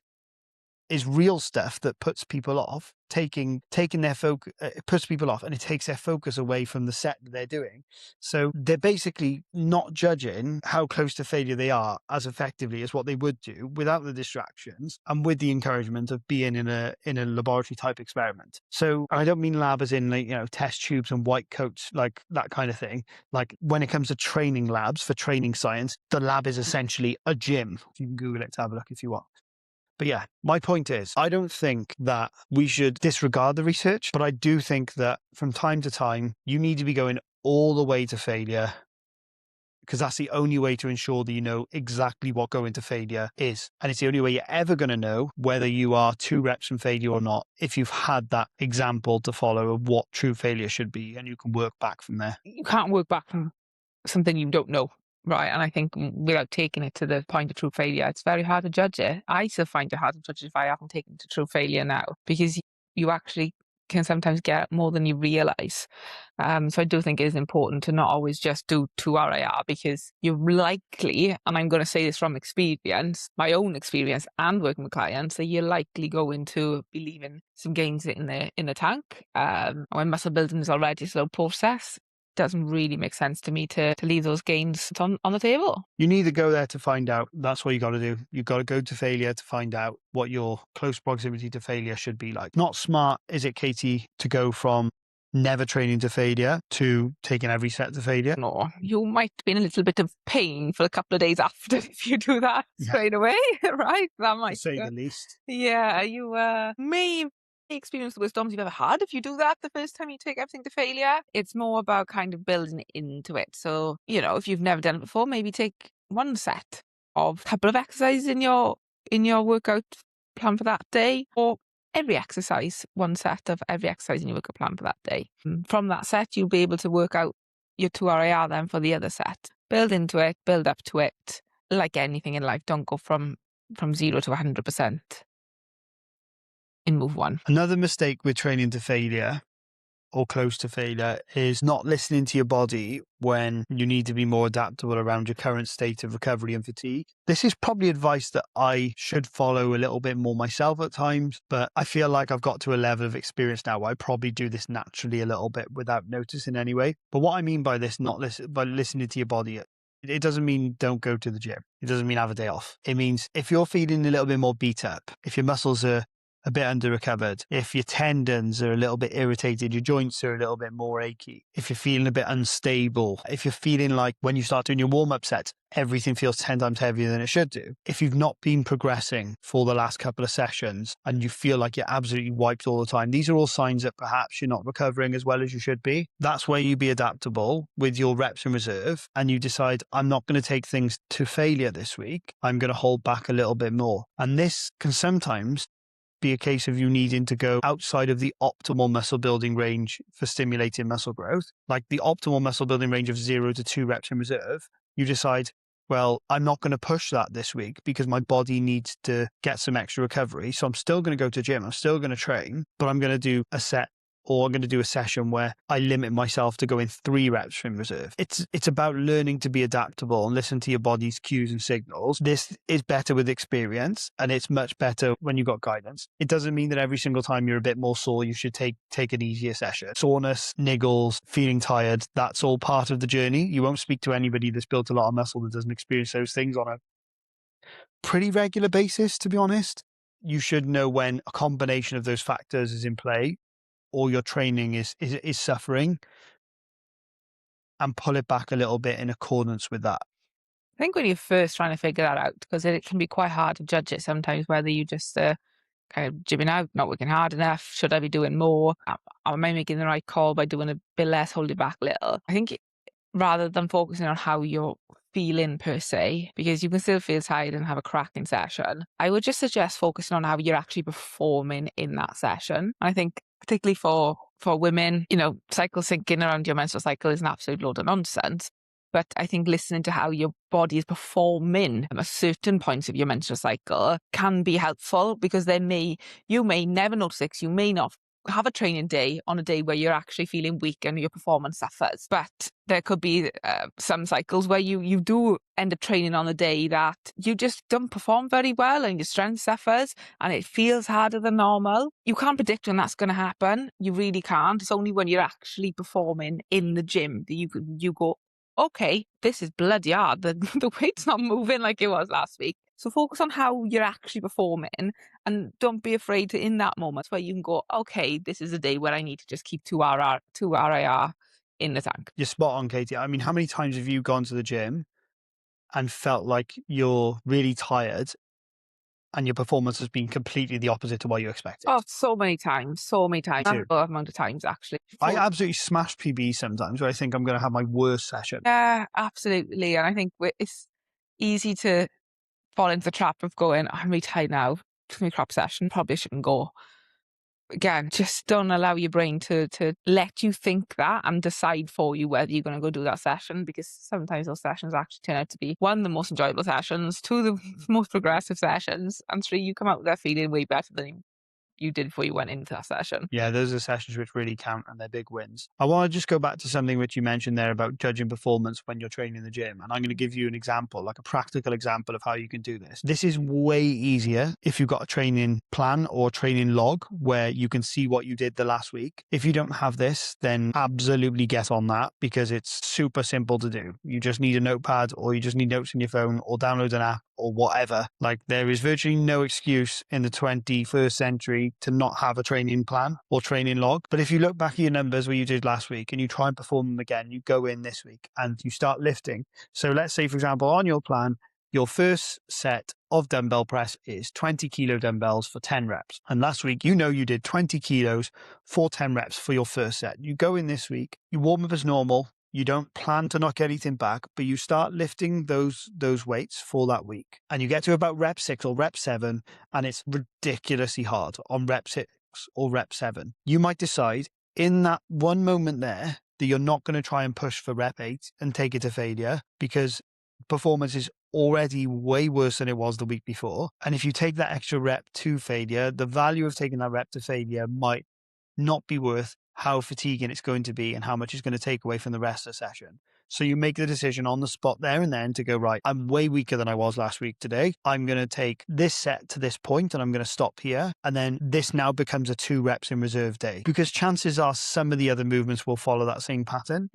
real stuff that puts people off, taking their focus, it puts people off, and it takes their focus away from the set that they're doing. So they're basically not judging how close to failure they are as effectively as what they would do without the distractions and with the encouragement of being in a laboratory type experiment. So I don't mean lab as in, like, test tubes and white coats, like that kind of thing. Like, when it comes to training labs for training science, the lab is essentially a gym. You can Google it to have a look if you want. But yeah, my point is, I don't think that we should disregard the research, but I do think that from time to time, you need to be going all the way to failure, because that's the only way to ensure that you know exactly what going to failure is. And it's the only way you're ever going to know whether you are 2 reps from failure or not, if you've had that example to follow of what true failure should be, and you can work back from there. You can't work back from something you don't know, right? And I think without taking it to the point of true failure, it's very hard to judge it. I still find it hard to judge it if I haven't taken it to true failure now, because you actually can sometimes get more than you realize. So I do think it is important to not always just do 2 RIR, because you're likely, and I'm going to say this from experience, my own experience and working with clients, that you're likely going to be leaving some gains in the tank. When muscle building is already a slow process, doesn't really make sense to me to leave those gains on the table. You need to go there to find out. That's what you got to do. You got to go to failure to find out what your close proximity to failure should be like. Not smart, is it, Katie, to go from never training to failure to taking every set to failure? No, you might be in a little bit of pain for a couple of days after if you do that straight away, right? That might, to say the least. Yeah, you may experience the worst DOMs you've ever had if you do that the first time you take everything to failure. It's more about kind of building into it. So, if you've never done it before, maybe take 1 set of a couple of exercises in your workout plan for that day, or every exercise, 1 set of every exercise in your workout plan for that day. From that set, you'll be able to work out your 2 RIR then for the other set. Build into it, build up to it. Like anything in life, don't go from 0 to 100%. In move 1. Another mistake with training to failure or close to failure is not listening to your body when you need to be more adaptable around your current state of recovery and fatigue. This is probably advice that I should follow a little bit more myself at times, but I feel like I've got to a level of experience now where I probably do this naturally a little bit without noticing anyway. But what I mean by this, by listening to your body, it doesn't mean don't go to the gym. It doesn't mean have a day off. It means if you're feeling a little bit more beat up, if your muscles are a bit under recovered, if your tendons are a little bit irritated, your joints are a little bit more achy, if you're feeling a bit unstable, if you're feeling like when you start doing your warm-up sets, everything feels 10 times heavier than it should do. If you've not been progressing for the last couple of sessions and you feel like you're absolutely wiped all the time, these are all signs that perhaps you're not recovering as well as you should be. That's where you be adaptable with your reps in reserve and you decide, I'm not going to take things to failure this week. I'm going to hold back a little bit more. And this can sometimes be a case of you needing to go outside of the optimal muscle building range for stimulating muscle growth, like the optimal muscle building range of 0 to 2 reps in reserve. You decide, well, I'm not going to push that this week because my body needs to get some extra recovery. So I'm still going to go to gym. I'm still going to train, but I'm going to do a set or I'm going to do a session where I limit myself to going 3 reps from reserve. It's about learning to be adaptable and listen to your body's cues and signals. This is better with experience and it's much better when you've got guidance. It doesn't mean that every single time you're a bit more sore, you should take an easier session. Soreness, niggles, feeling tired, that's all part of the journey. You won't speak to anybody that's built a lot of muscle that doesn't experience those things on a pretty regular basis, to be honest. You should know when a combination of those factors is in play or your training is suffering and pull it back a little bit in accordance with that. I think when you're first trying to figure that out, because it can be quite hard to judge it sometimes, whether you just kind of jibbing out, not working hard enough, should I be doing more? Am I making the right call by doing a bit less, hold it back a little? I think rather than focusing on how you're feeling per se, because you can still feel tired and have a cracking session, I would just suggest focusing on how you're actually performing in that session. I think particularly for women, cycle syncing around your menstrual cycle is an absolute load of nonsense. But I think listening to how your body is performing at certain points of your menstrual cycle can be helpful, because then you may never notice it, you may not have a training day on a day where you're actually feeling weak and your performance suffers. But there could be some cycles where you do end up training on a day that you just don't perform very well and your strength suffers and it feels harder than normal. You can't predict when that's going to happen. You really can't. It's only when you're actually performing in the gym that you go, okay, this is bloody hard. The weight's not moving like it was last week. So focus on how you're actually performing and don't be afraid to, in that moment where you can go, okay, this is a day where I need to just keep 2 RIR in the tank. You're spot on, Katie. I mean, how many times have you gone to the gym and felt like you're really tired and your performance has been completely the opposite to what you expected? Oh, so many times. Too. A amount of times, actually. I absolutely smash PB sometimes where I think I'm going to have my worst session. Yeah, absolutely. And I think it's easy to fall into the trap of going, I'm really tired now. It's my crap session. Probably shouldn't go. Again, just don't allow your brain to let you think that and decide for you whether you're going to go do that session, because sometimes those sessions actually turn out to be, 1, the most enjoyable sessions, 2, the most progressive sessions, and 3, you come out there feeling way better than you did before you went into that session. Yeah, those are sessions which really count and they're big wins. I want to just go back to something which you mentioned there about judging performance when you're training in the gym. And I'm going to give you an example, like a practical example of how you can do this. This is way easier if you've got a training plan or training log where you can see what you did the last week. If you don't have this, then absolutely get on that, because it's super simple to do. You just need a notepad or you just need notes in your phone or download an app or whatever. Like, there is virtually no excuse in the 21st century to not have a training plan or training log. But if you look back at your numbers where you did last week and you try and perform them again, you go in this week and you start lifting. So let's say, for example, on your plan, your first set of dumbbell press is 20 kilo dumbbells for 10 reps. And last week, you did 20 kilos for 10 reps for your first set. You go in this week, you warm up as normal. You don't plan to knock anything back, but you start lifting those weights for that week. And you get to about rep 6 or rep 7, and it's ridiculously hard on rep 6 or rep 7. You might decide in that one moment there that you're not going to try and push for rep 8 and take it to failure, because performance is already way worse than it was the week before. And if you take that extra rep to failure, the value of taking that rep to failure might not be worth how fatiguing it's going to be and how much it's going to take away from the rest of the session. So you make the decision on the spot there and then to go, right, I'm way weaker than I was last week today. I'm going to take this set to this point and I'm going to stop here. And then this now becomes a 2 reps in reserve day, because chances are some of the other movements will follow that same pattern.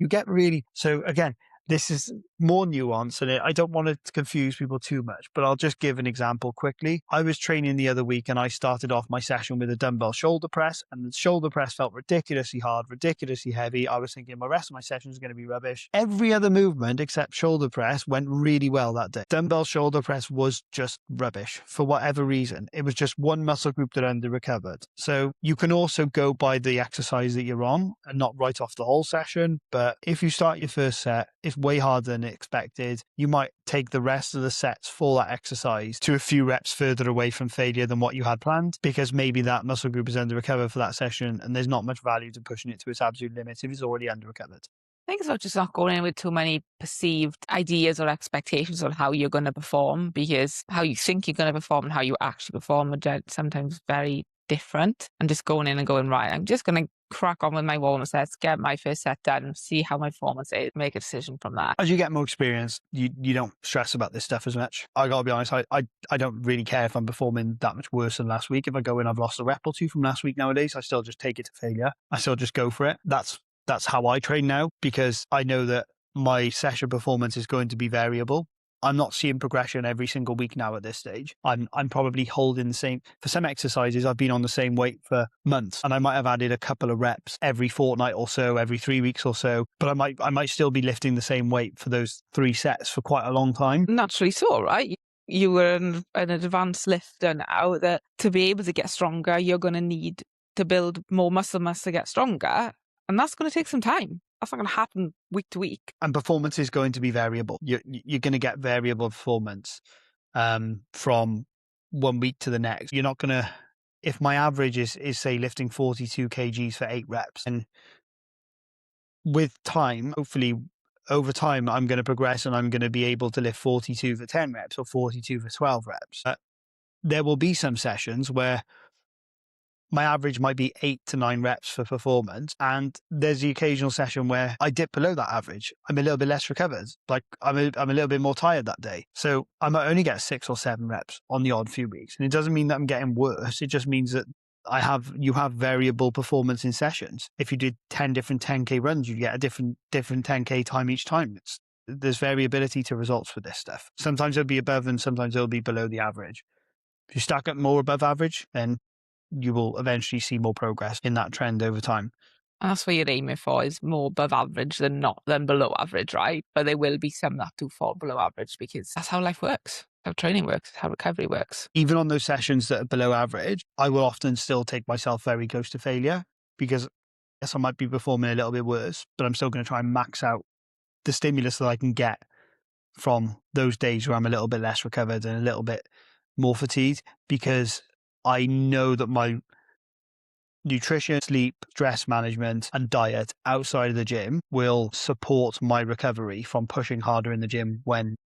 So again, This is more nuanced, and I don't want to confuse people too much, but I'll just give an example quickly. I was training the other week and I started off my session with a dumbbell shoulder press, and the shoulder press felt ridiculously hard, ridiculously heavy. I was thinking my rest of my session is going to be rubbish. Every other movement except shoulder press went really well that day. Dumbbell shoulder press was just rubbish for whatever reason. It was just one muscle group that under recovered. So you can also go by the exercise that you're on and not write off the whole session. But if you start your first set, it's way harder than expected. You might take the rest of the sets for that exercise to a few reps further away from failure than what you had planned, because maybe that muscle group is under recovered for that session and there's not much value to pushing it to its absolute limit if it's already under recovered. I think it's about just not going in with too many perceived ideas or expectations on how you're going to perform, because how you think you're going to perform and how you actually perform are sometimes very different. And just going in and going, right, I'm just going to crack on with my warm sets, get my first set done, and see how my performance is, make a decision from that. As you get more experience, you don't stress about this stuff as much. I gotta be honest, I don't really care if I'm performing that much worse than last week. If I go in, I've lost a rep or two from last week nowadays, I still just take it to failure. I still just go for it. That's how I train now, because I know that my session performance is going to be variable. I'm not seeing progression every single week now at this stage. I'm probably holding the same. For some exercises, I've been on the same weight for months, and I might have added a couple of reps every fortnight or so, every 3 weeks or so. But I might still be lifting the same weight for those 3 sets for quite a long time. Naturally so, right? You were an advanced lifter now, that to be able to get stronger, you're going to need to build more muscle mass to get stronger. And that's going to take some time. That's not going to happen week to week. And performance is going to be variable. You're going to get variable performance from 1 week to the next. You're not going to, if my average is say lifting 42 kgs for 8 reps, and with time, hopefully over time, I'm going to progress and I'm going to be able to lift 42 for 10 reps or 42 for 12 reps. There will be some sessions where my average might be 8 to 9 reps for performance, and there's the occasional session where I dip below that average. I'm a little bit less recovered. Like I'm a little bit more tired that day. So I might only get 6 or 7 reps on the odd few weeks. And it doesn't mean that I'm getting worse. It just means that you have variable performance in sessions. If you did 10 different 10K runs, you get a different 10K time each time. There's variability to results with this stuff. Sometimes it'll be above and sometimes it'll be below the average. If you stack up more above average, then you will eventually see more progress in that trend over time. And that's what you're aiming for, is more above average than below average, right? But there will be some that do fall below average, because that's how life works, how training works, how recovery works. Even on those sessions that are below average, I will often still take myself very close to failure, because yes, I might be performing a little bit worse, but I'm still going to try and max out the stimulus that I can get from those days where I'm a little bit less recovered and a little bit more fatigued, because I know that my nutrition, sleep, stress management, and diet outside of the gym will support my recovery from pushing harder in the gym when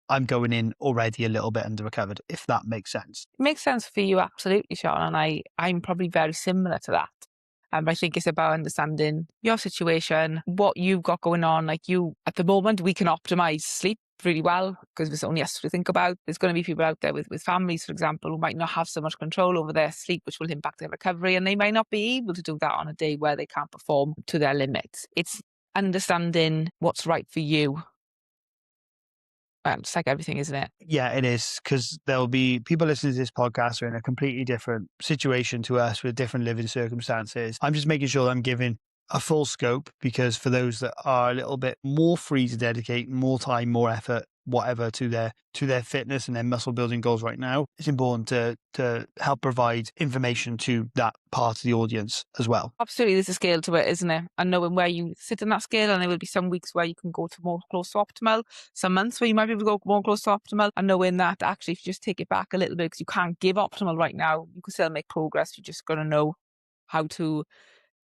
I'm going in already a little bit under recovered, if that makes sense. It makes sense for you, absolutely, Sean. And I'm probably very similar to that. I think it's about understanding your situation, what you've got going on. Like you, at the moment, we can optimize sleep really well because there's only us to think about. There's going to be people out there with families, for example, who might not have so much control over their sleep, which will impact their recovery. And they might not be able to do that on a day where they can't perform to their limits. It's understanding what's right for you. Well, it's like everything, isn't it? Yeah, it is, because there'll be people listening to this podcast are in a completely different situation to us with different living circumstances. I'm just making sure that I'm giving a full scope, because for those that are a little bit more free to dedicate more time, more effort, whatever to their fitness and their muscle building goals right now, it's important to help provide information to that part of the audience as well. Absolutely, there's a scale to it, isn't it? And knowing where you sit in that scale, and there will be some weeks where you can go to more close to optimal, some months where you might be able to go more close to optimal, and knowing that actually if you just take it back a little bit, because you can't give optimal right now, you can still make progress. You're just going to know how to,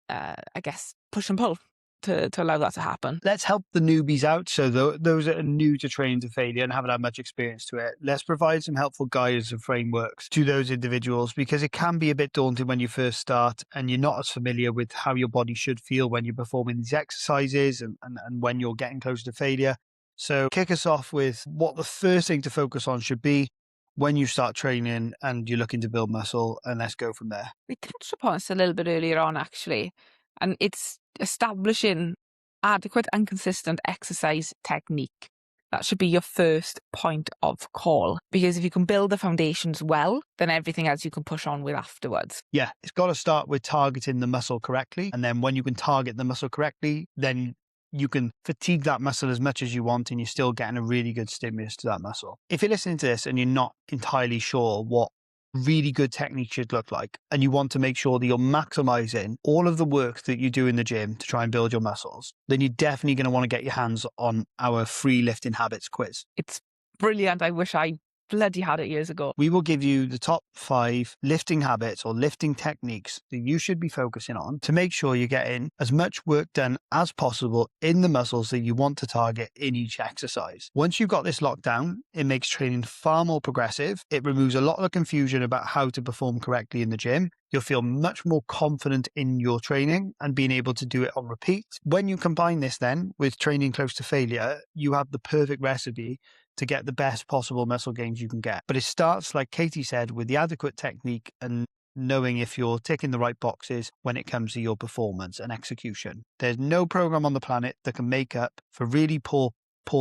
I guess, push and pull to allow that to happen. Let's help the newbies out. So those that are new to training to failure and haven't had much experience to it, let's provide some helpful guides and frameworks to those individuals, because it can be a bit daunting when you first start and you're not as familiar with how your body should feel when you're performing these exercises and when you're getting close to failure. So kick us off with what the first thing to focus on should be when you start training and you're looking to build muscle, and let's go from there. We touched upon this a little bit earlier on, actually, and it's establishing adequate and consistent exercise technique. That should be your first point of call, because if you can build the foundations well, then everything else you can push on with afterwards. Yeah, it's got to start with targeting the muscle correctly. And then when you can target the muscle correctly, then you can fatigue that muscle as much as you want and you're still getting a really good stimulus to that muscle. If you're listening to this and you're not entirely sure what really good technique should look like, and you want to make sure that you're maximizing all of the work that you do in the gym to try and build your muscles, then you're definitely going to want to get your hands on our free lifting habits quiz. It's brilliant. I wish I bloody had it years ago. We will give you the top 5 lifting habits or lifting techniques that you should be focusing on to make sure you're getting as much work done as possible in the muscles that you want to target in each exercise. Once you've got this locked down, it makes training far more progressive. It removes a lot of confusion about how to perform correctly in the gym. You'll feel much more confident in your training and being able to do it on repeat. When you combine this then with training close to failure, you have the perfect recipe to get the best possible muscle gains you can get. But it starts, like Katie said, with the adequate technique and knowing if you're ticking the right boxes when it comes to your performance and execution. There's no program on the planet that can make up for really poor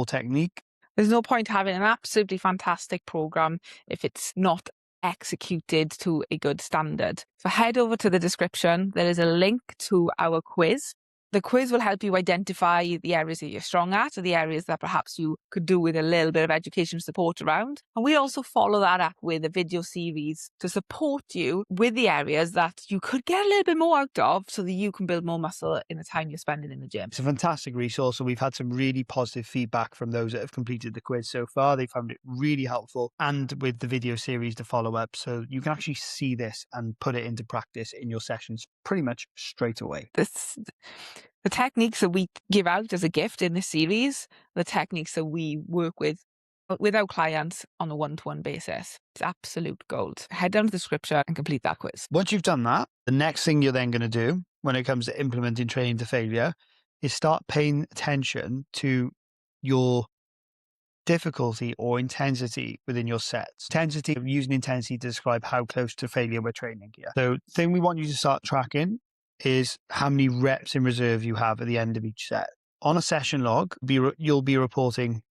technique. There's no point having an absolutely fantastic program if it's not executed to a good standard. So head over to the description. There is a link to our quiz. The quiz will help you identify the areas that you're strong at, or the areas that perhaps you could do with a little bit of education support around. And we also follow that up with a video series to support you with the areas that you could get a little bit more out of so that you can build more muscle in the time you're spending in the gym. It's a fantastic resource, and we've had some really positive feedback from those that have completed the quiz so far. They found it really helpful, and with the video series to follow up, so you can actually see this and put it into practice in your sessions pretty much straight away. The techniques that we give out as a gift in this series, the techniques that we work with our clients on a one-to-one basis. It's absolute gold. Head down to the description and complete that quiz. Once you've done that, the next thing you're then going to do when it comes to implementing training to failure is start paying attention to your difficulty or intensity within your sets. Intensity, using intensity to describe how close to failure we're training here. So the thing we want you to start tracking is how many reps in reserve you have at the end of each set. On a session log, you'll be reporting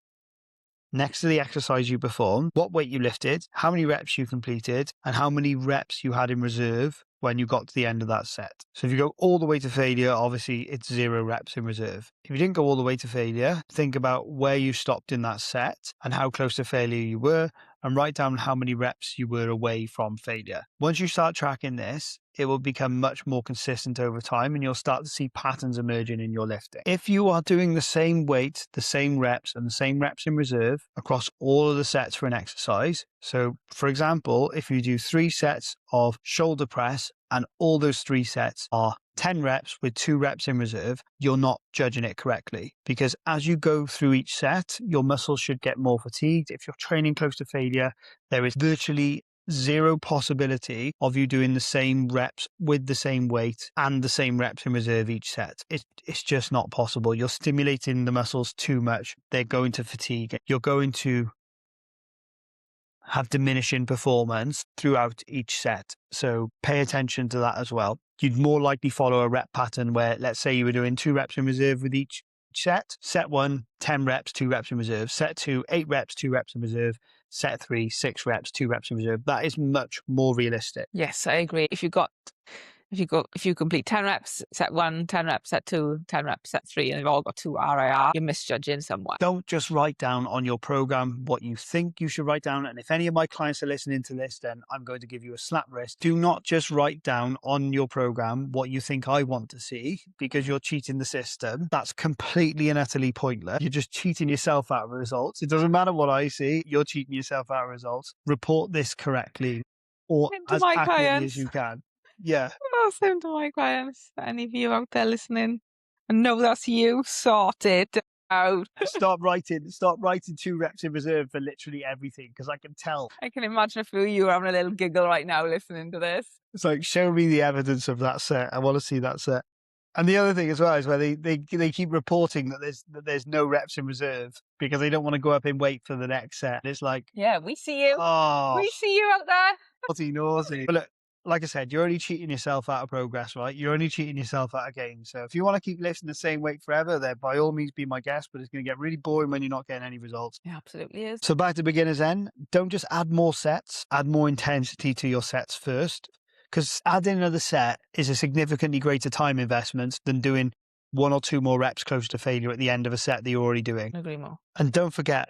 next to the exercise you performed, what weight you lifted, how many reps you completed, and how many reps you had in reserve when you got to the end of that set. So if you go all the way to failure, obviously it's 0 reps in reserve. If you didn't go all the way to failure, think about where you stopped in that set and how close to failure you were, and write down how many reps you were away from failure. Once you start tracking this, it will become much more consistent over time and you'll start to see patterns emerging in your lifting. If you are doing the same weight, the same reps, and the same reps in reserve across all of the sets for an exercise, so for example, if you do 3 sets of shoulder press and all those 3 sets are 10 reps with 2 reps in reserve, you're not judging it correctly, because as you go through each set, your muscles should get more fatigued. If you're training close to failure, there is virtually 0 possibility of you doing the same reps with the same weight and the same reps in reserve each set. It's just not possible. You're stimulating the muscles too much. They're going to fatigue. You're going to have diminishing performance throughout each set. So pay attention to that as well. You'd more likely follow a rep pattern where, let's say you were doing 2 reps in reserve with each set. Set 1, 10 reps, 2 reps in reserve. Set 2, 8 reps, 2 reps in reserve. Set 3, 6 reps, 2 reps in reserve. That is much more realistic. Yes, I agree. If you complete 10 reps, set 1, 10 reps, set 2, 10 reps, set 3, and they've all got 2 RIR, you're misjudging someone. Don't just write down on your program what you think you should write down. And if any of my clients are listening to this, then I'm going to give you a slap wrist. Do not just write down on your program what you think I want to see, because you're cheating the system. That's completely and utterly pointless. You're just cheating yourself out of results. It doesn't matter what I see. You're cheating yourself out of results. Report this correctly or as accurately as you can. Yeah. Oh, same to my clients. Any of you out there listening, and know that's you, sort it out. Stop writing 2 reps in reserve for literally everything, because I can tell. I can imagine a few of you are having a little giggle right now listening to this. It's like, show me the evidence of that set. I want to see that set. And the other thing as well is where they keep reporting that there's no reps in reserve because they don't want to go up in weight for the next set. It's like, yeah, we see you. oh, We see you out there. naughty. But look, like I said, you're only cheating yourself out of progress, right? You're only cheating yourself out of gain. So if you want to keep lifting the same weight forever, then by all means be my guest, but it's going to get really boring when you're not getting any results. It absolutely is. So back to beginners then, don't just add more sets, add more intensity to your sets first, because adding another set is a significantly greater time investment than doing one or two more reps close to failure at the end of a set that you're already doing. Agree more. And don't forget,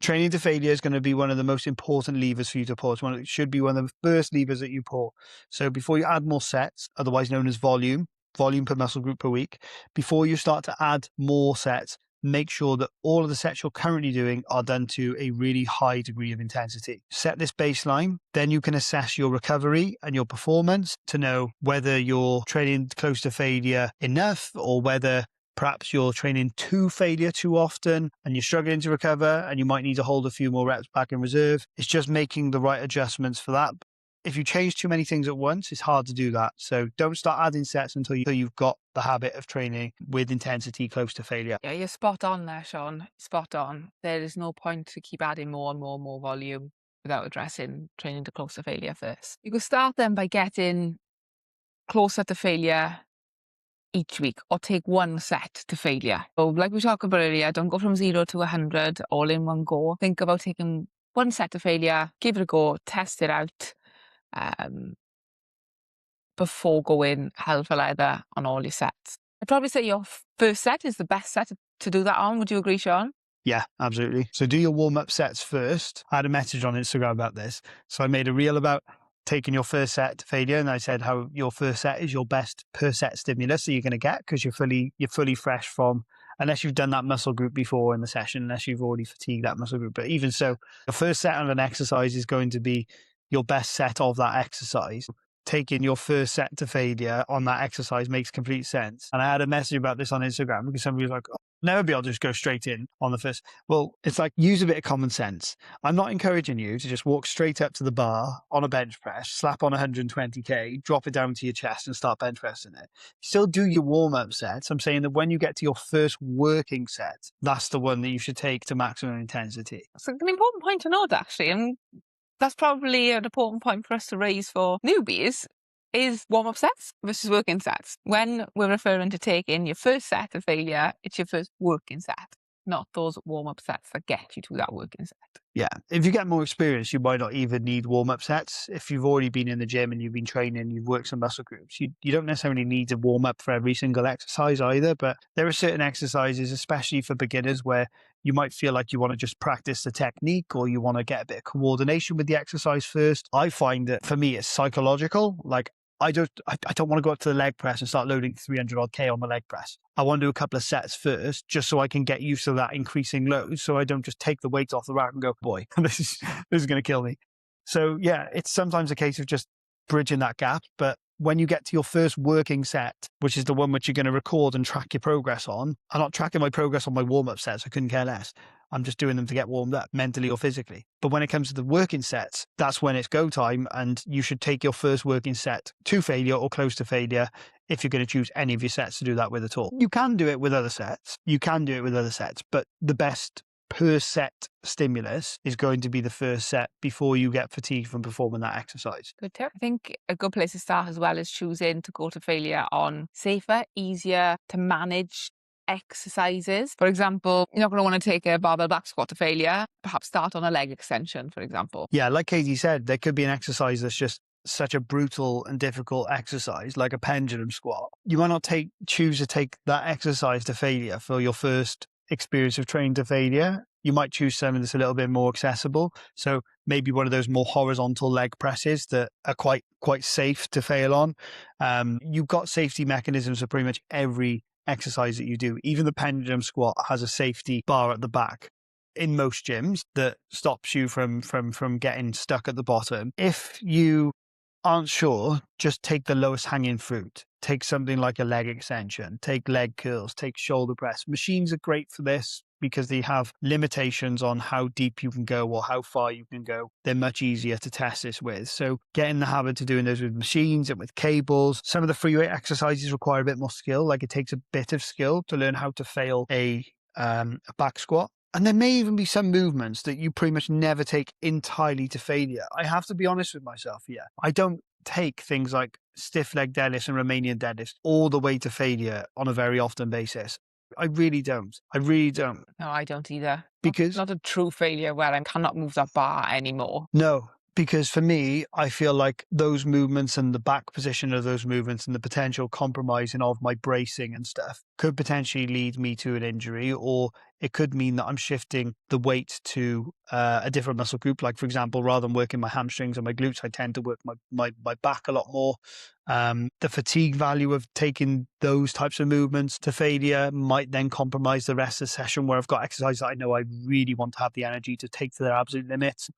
training to failure is going to be one of the most important levers for you to pull. It should be one of the first levers that you pull. So before you add more sets, otherwise known as volume per muscle group per week, before you start to add more sets, make sure that all of the sets you're currently doing are done to a really high degree of intensity. Set this baseline, then you can assess your recovery and your performance to know whether you're training close to failure enough or whether perhaps you're training to failure too often and you're struggling to recover and you might need to hold a few more reps back in reserve. It's just making the right adjustments for that. If you change too many things at once, it's hard to do that. So don't start adding sets until you've got the habit of training with intensity close to failure. Yeah, you're spot on there, Sean. Spot on. There is no point to keep adding more and more and more volume without addressing training to close to failure first. You can start then by getting closer to failure each week or take one set to failure. So like we talked about earlier, don't go from 0 to 100 all in one go. Think about taking one set to failure, give it a go, test it out before going hell for leather on all your sets. I'd probably say your first set is the best set to do that on. Would you agree, Sean? Yeah, absolutely. So do your warm-up sets first. I had a message on Instagram about this. So I made a reel about taking your first set to failure, and I said how your first set is your best per set stimulus that you're going to get because you're fully fresh from, unless you've done that muscle group before in the session, unless you've already fatigued that muscle group. But even so, the first set of an exercise is going to be your best set of that exercise. Taking your first set to failure on that exercise makes complete sense. And I had a message about this on Instagram because somebody was like, oh, never be able to just go straight in on the first. Well, it's like, use a bit of common sense. I'm not encouraging you to just walk straight up to the bar on a bench press, slap on 120k, drop it down to your chest and start bench pressing it. Still do your warm-up sets. I'm saying that when you get to your first working set, that's the one that you should take to maximum intensity. It's an important point to note, actually. And that's probably an important point for us to raise for newbies is warm-up sets versus working sets. When we're referring to taking your first set to failure, it's your first working set, not those warm-up sets that get you to that working set. Yeah. If you get more experience, you might not even need warm-up sets. If you've already been in the gym and you've been training, you've worked some muscle groups, you don't necessarily need to warm up for every single exercise either. But there are certain exercises, especially for beginners, where you might feel like you want to just practice the technique or you want to get a bit of coordination with the exercise first. I find that for me, it's psychological. Like, I don't want to go up to the leg press and start loading 300 odd K on the leg press. I want to do a couple of sets first, just so I can get used to that increasing load. So I don't just take the weight off the rack and go, boy, this is going to kill me. So yeah, it's sometimes a case of just bridging that gap. But when you get to your first working set, which is the one which you're going to record and track your progress on, I'm not tracking my progress on my warm-up sets. I couldn't care less. I'm just doing them to get warmed up mentally or physically. But when it comes to the working sets, that's when it's go time. And you should take your first working set to failure or close to failure if you're going to choose any of your sets to do that with at all. You can do it with other sets. But the best per set stimulus is going to be the first set before you get fatigued from performing that exercise. Good tip. I think a good place to start as well is choosing to go to failure on safer, easier to manage exercises. For example, you're not going to want to take a barbell back squat to failure. Perhaps start on a leg extension, for example. Yeah, like Katie said, there could be an exercise that's just such a brutal and difficult exercise, like a pendulum squat. You might not choose to take that exercise to failure for your first experience of training to failure. You might choose something that's a little bit more accessible. So maybe one of those more horizontal leg presses that are quite safe to fail on. You've got safety mechanisms for pretty much every exercise that you do. Even the pendulum squat has a safety bar at the back in most gyms that stops you from getting stuck at the bottom. If you aren't sure, just take the lowest hanging fruit. Take something like a leg extension, take leg curls, take shoulder press. Machines are great for this because they have limitations on how deep you can go or how far you can go. They're much easier to test this with. So get in the habit of doing those with machines and with cables. Some of the free weight exercises require a bit more skill. Like it takes a bit of skill to learn how to fail a back squat. And there may even be some movements that you pretty much never take entirely to failure. I have to be honest with myself here. I don't take things like stiff leg deadlifts and Romanian deadlifts all the way to failure on a very often basis. I really don't. I really don't. No, I don't either. Because Not a true failure where I cannot move that bar anymore. no, because for me, I feel like those movements and the back position of those movements and the potential compromising of my bracing and stuff could potentially lead me to an injury, or it could mean that I'm shifting the weight to a different muscle group. Like, for example, rather than working my hamstrings and my glutes, I tend to work my back a lot more. The fatigue value of taking those types of movements to failure might then compromise the rest of the session where I've got exercise that I know I really want to have the energy to take to their absolute limits.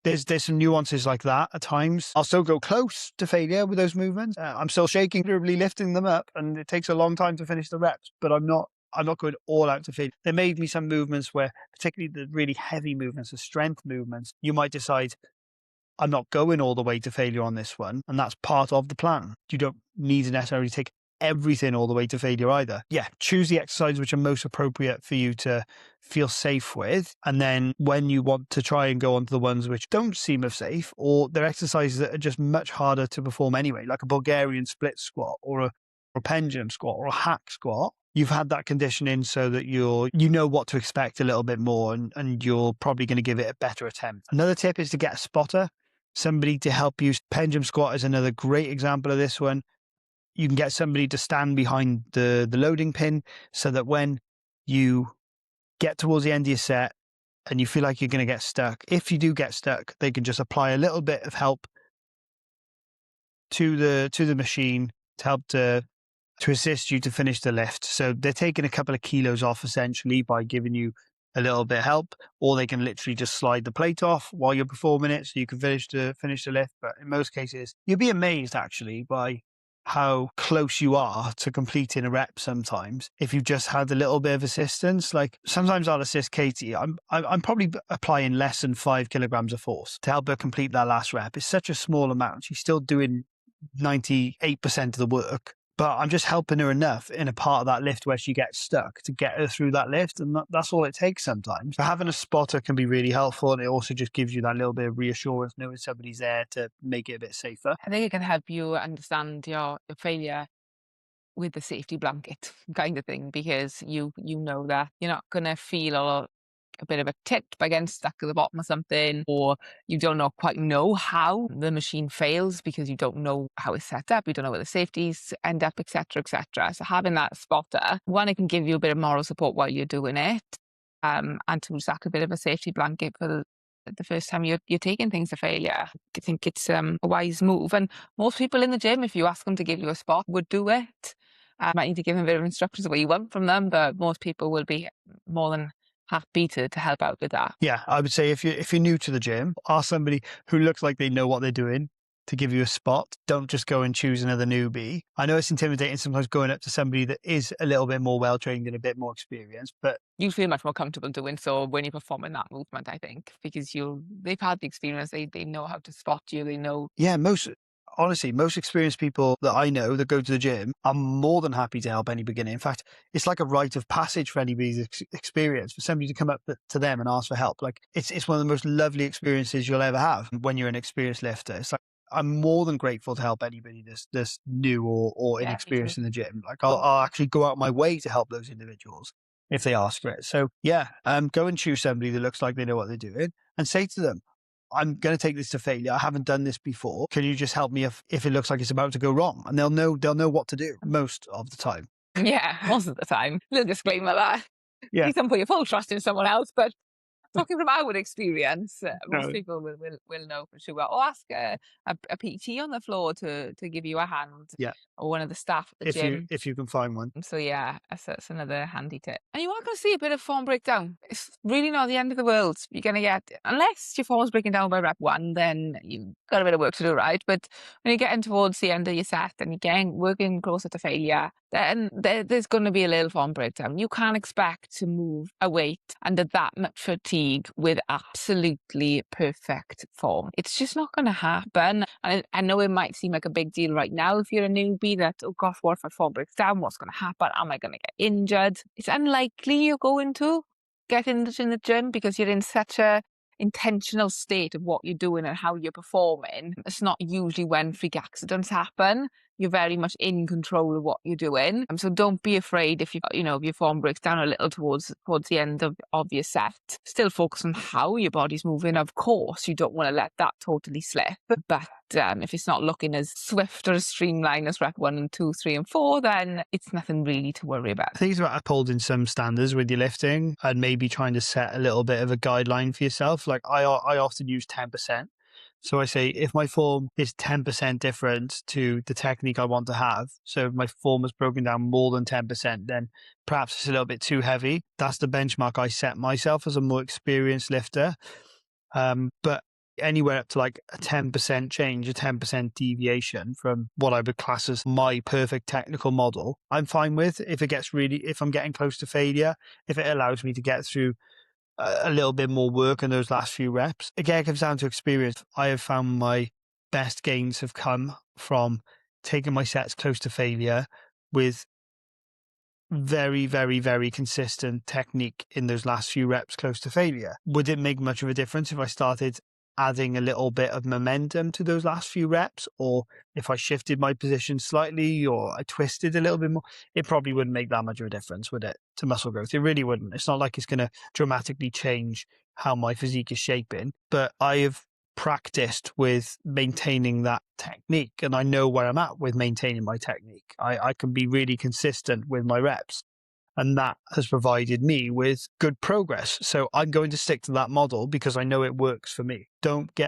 There's some nuances like that at times. I'll still go close to failure with those movements. I'm still shaking, literally lifting them up, and it takes a long time to finish the reps. But I'm not going all out to failure. There may be some movements where, particularly the really heavy movements, the strength movements, you might decide I'm not going all the way to failure on this one, and that's part of the plan. You don't need to necessarily take everything all the way to failure either. Yeah, choose the exercises which are most appropriate for you to feel safe with, and then when you want to try and go on to the ones which don't seem as safe, or they're exercises that are just much harder to perform anyway, like a Bulgarian split squat or a pendulum squat or a hack squat, you've had that conditioning so that you know what to expect a little bit more, and you're probably going to give it a better attempt. Another tip is to get a spotter, somebody to help you. Pendulum squat is another great example of this one. You can get somebody to stand behind the loading pin so that when you get towards the end of your set and you feel like you're going to get stuck, if you do get stuck, they can just apply a little bit of help to the machine to help to assist you to finish the lift. So they're taking a couple of kilos off essentially by giving you a little bit of help, or they can literally just slide the plate off while you're performing it so you can finish the lift. But in most cases, you'll be amazed actually by how close you are to completing a rep sometimes if you've just had a little bit of assistance. Like sometimes I'll assist Katie. I'm probably applying less than 5 kilograms of force to help her complete that last rep. It's such a small amount. She's still doing 98% of the work, but I'm just helping her enough in a part of that lift where she gets stuck to get her through that lift. And that's all it takes sometimes. But having a spotter can be really helpful. And it also just gives you that little bit of reassurance, knowing somebody's there to make it a bit safer. I think it can help you understand your failure with the safety blanket kind of thing, because you know that you're not gonna feel a bit of a tip against stuck at the bottom of something, or you don't quite know how the machine fails because you don't know how it's set up, you don't know where the safeties end up, etc., etc. So having that spotter, one, it can give you a bit of moral support while you're doing it, and two, it's like a bit of a safety blanket for the first time you're taking things to failure. I think it's a wise move, and most people in the gym, if you ask them to give you a spot, would do it. Might need to give them a bit of instructions of what you want from them, but most people will be more than happy to help out with that. Yeah, I would say if you're new to the gym, ask somebody who looks like they know what they're doing to give you a spot. Don't just go and choose another newbie. I know it's intimidating sometimes going up to somebody that is a little bit more well-trained and a bit more experienced, but You feel much more comfortable doing so when you're performing that movement, I think, because they've had the experience, they know how to spot you, they know. yeah, honestly, most experienced people that I know that go to the gym are more than happy to help any beginner. In fact, it's like a rite of passage for anybody's experience for somebody to come up to them and ask for help. Like it's one of the most lovely experiences you'll ever have when you're an experienced lifter. It's like I'm more than grateful to help anybody that's new or Yeah, me too. inexperienced in the gym. Like I'll actually go out my way to help those individuals if they ask for it. So yeah, go and choose somebody that looks like they know what they're doing and say to them, I'm going to take this to failure. I haven't done this before. Can you just help me if it looks like it's about to go wrong? And they'll know what to do most of the time. Yeah, most of the time. Little disclaimer that Yeah. please don't put your full trust in someone else, but talking from our experience, most No. people will know for sure. Or ask a PT on the floor to give you a hand, Yeah. or one of the staff at the gym. If you can find one. So yeah, that's another handy tip. And you are going to see a bit of form breakdown. It's really not the end of the world. You're going to get, unless your form's breaking down by rep one, then you've got a bit of work to do, right? But when you're getting towards the end of your set and you're getting working closer to failure, then there's going to be a little form breakdown. You can't expect to move a weight under that much fatigue with absolutely perfect form. It's just not going to happen. And I know it might seem like a big deal right now if you're a newbie that, oh gosh, what if my form breaks down? What's going to happen? Am I going to get injured? It's unlikely you're going to get injured in the gym because you're in such a intentional state of what you're doing and how you're performing, it's not usually when freak accidents happen. You're very much in control of what you're doing. So don't be afraid if if your form breaks down a little towards the end of your set. Still focus on how your body's moving. Of course, you don't want to let that totally slip. But if it's not looking as swift or as streamlined as rep 1 and 2, 3 and 4, then it's nothing really to worry about. I think it's about upholding some standards with your lifting and maybe trying to set a little bit of a guideline for yourself. Like I often use 10%. So I say if my form is 10% different to the technique I want to have, so if my form is broken down more than 10%, then perhaps it's a little bit too heavy. That's the benchmark I set myself as a more experienced lifter. But anywhere up to like a 10% change, a 10% deviation from what I would class as my perfect technical model, I'm fine with. If I'm getting close to failure, if it allows me to get through a little bit more work in those last few reps. Again, it comes down to experience. I have found my best gains have come from taking my sets close to failure with very, very, very consistent technique in those last few reps close to failure. Would it make much of a difference if I started adding a little bit of momentum to those last few reps, or if I shifted my position slightly or I twisted a little bit more? It probably wouldn't make that much of a difference, would it, to muscle growth? It really wouldn't. It's not like it's going to dramatically change how my physique is shaping, but I have practiced with maintaining that technique, and I know where I'm at with maintaining my technique. I can be really consistent with my reps, and that has provided me with good progress. So I'm going to stick to that model because I know it works for me.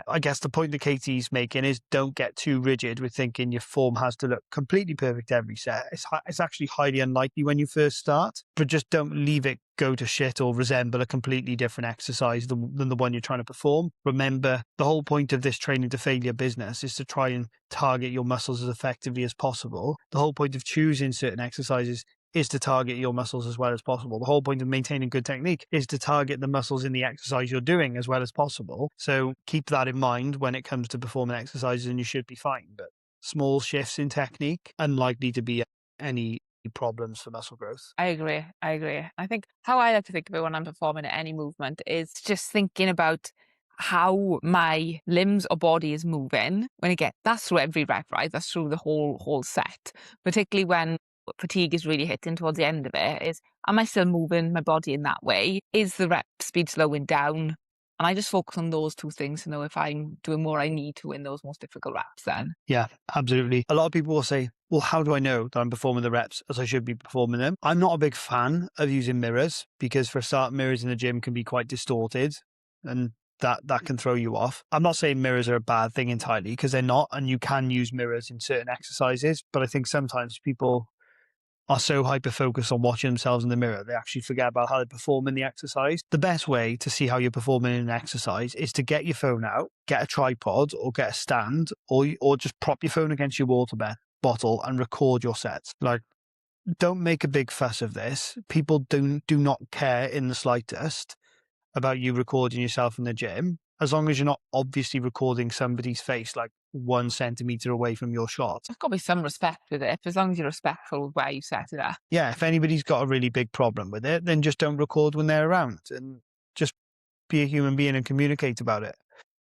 I guess the point that Katie's making is don't get too rigid with thinking your form has to look completely perfect every set. It's actually highly unlikely when you first start, but just don't leave it go to shit or resemble a completely different exercise than the one you're trying to perform. Remember, the whole point of this training to failure business is to try and target your muscles as effectively as possible. The whole point of choosing certain exercises is to target your muscles as well as possible. The whole point of maintaining good technique is to target the muscles in the exercise you're doing as well as possible. So keep that in mind when it comes to performing exercises, and you should be fine. But small shifts in technique, unlikely to be any problems for muscle growth. I agree. I agree. I think how I like to think about when I'm performing any movement is just thinking about how my limbs or body is moving when I get that's through every rep, right? That's through the whole set. Particularly when fatigue is really hitting towards the end of it, is am I still moving my body in that way? Is the rep speed slowing down? And I just focus on those two things to know if I'm doing more I need to in those most difficult reps then. Yeah, absolutely. A lot of people will say, well, how do I know that I'm performing the reps as I should be performing them? I'm not a big fan of using mirrors because, for a start, mirrors in the gym can be quite distorted, and that can throw you off. I'm not saying mirrors are a bad thing entirely, because they're not, and you can use mirrors in certain exercises, but I think sometimes people are so hyper-focused on watching themselves in the mirror, they actually forget about how they perform in the exercise. The best way to see how you're performing in an exercise is to get your phone out, get a tripod or get a stand, or just prop your phone against your water bottle and record your sets. Like, don't make a big fuss of this. People do not care in the slightest about you recording yourself in the gym, as long as you're not obviously recording somebody's face like 1 centimeter away from your shot. There's got to be some respect with it, as long as you're respectful of where you set it at. Yeah, if anybody's got a really big problem with it, then just don't record when they're around, and just be a human being and communicate about it.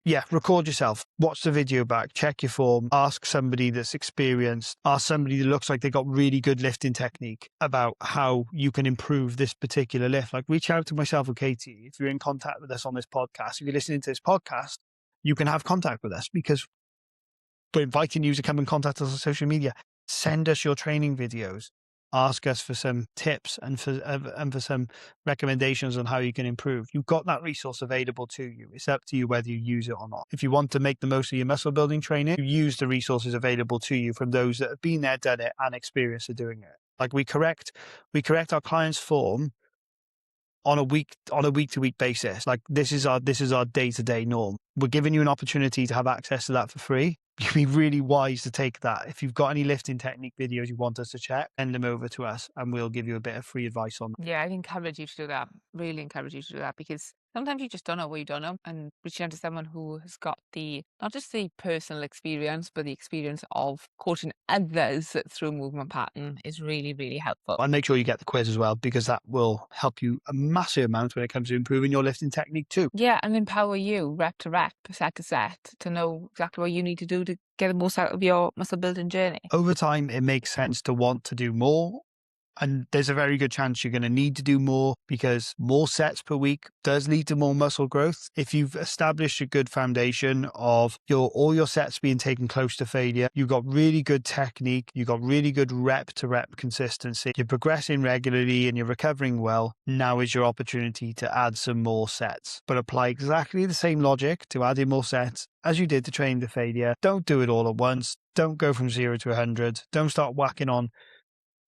Yeah, record yourself, watch the video back, check your form, ask somebody that's experienced, ask somebody that looks like they got really good lifting technique about how you can improve this particular lift. Like, reach out to myself or Katie. If you're in contact with us on this podcast, if you're listening to this podcast, you can have contact with us because we're inviting you to come and contact us on social media. Send us your training videos. Ask us for some tips and for some recommendations on how you can improve. You've got that resource available to you. It's up to you whether you use it or not. If you want to make the most of your muscle building training, you use the resources available to you from those that have been there, done it, and experienced of doing it. Like, we correct our clients' form on a week to week basis. Like, this is our day-to-day norm. We're giving you an opportunity to have access to that for free. You'd be really wise to take that. If you've got any lifting technique videos you want us to check, send them over to us and we'll give you a bit of free advice on them. Yeah, I'd encourage you to do that. Really encourage you to do that because Sometimes you just don't know what you don't know, and reaching out to someone who has got the not just the personal experience, but the experience of coaching others through movement pattern is really, really helpful. And make sure you get the quiz as well, because that will help you a massive amount when it comes to improving your lifting technique too. Yeah, and empower you rep to rep, set to set, to know exactly what you need to do to get the most out of your muscle building journey. Over time, it makes sense to want to do more. And there's a very good chance you're going to need to do more, because more sets per week does lead to more muscle growth. If you've established a good foundation of all your sets being taken close to failure, you've got really good technique, you've got really good rep to rep consistency, you're progressing regularly and you're recovering well, now is your opportunity to add some more sets. But apply exactly the same logic to adding more sets as you did to training to failure. Don't do it all at once. Don't go from 0 to 100. Don't start whacking on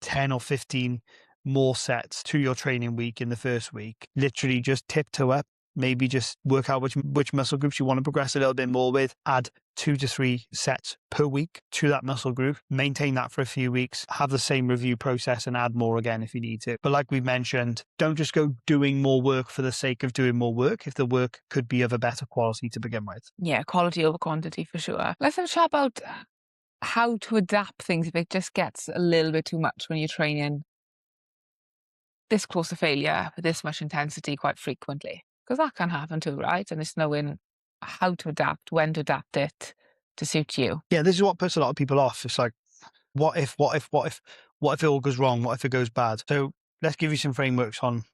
10 or 15 more sets to your training week in the first week. Literally just tiptoe up, maybe just work out which muscle groups you want to progress a little bit more with, add 2 to 3 sets per week to that muscle group, maintain that for a few weeks, have the same review process and add more again if you need to. But like we mentioned, don't just go doing more work for the sake of doing more work if the work could be of a better quality to begin with. Yeah, quality over quantity for sure. Let's have a chat about how to adapt things if it just gets a little bit too much when you're training this close to failure with this much intensity quite frequently. Because that can happen too, right? And it's knowing how to adapt, when to adapt it to suit you. Yeah, this is what puts a lot of people off. It's like, what if it all goes wrong? What if it goes bad? So let's give you some frameworks on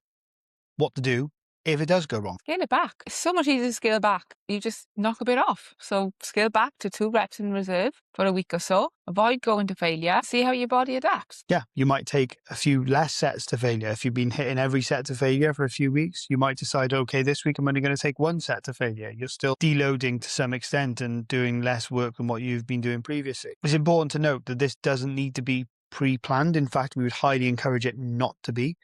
what to do if it does go wrong. Scale it back. It's so much easier to scale back. You just knock a bit off. So scale back to 2 reps in reserve for a week or so. Avoid going to failure. See how your body adapts. Yeah, you might take a few less sets to failure. If you've been hitting every set to failure for a few weeks, you might decide, okay, this week I'm only going to take 1 set to failure. You're still deloading to some extent and doing less work than what you've been doing previously. It's important to note that this doesn't need to be pre-planned. In fact, we would highly encourage it not to be.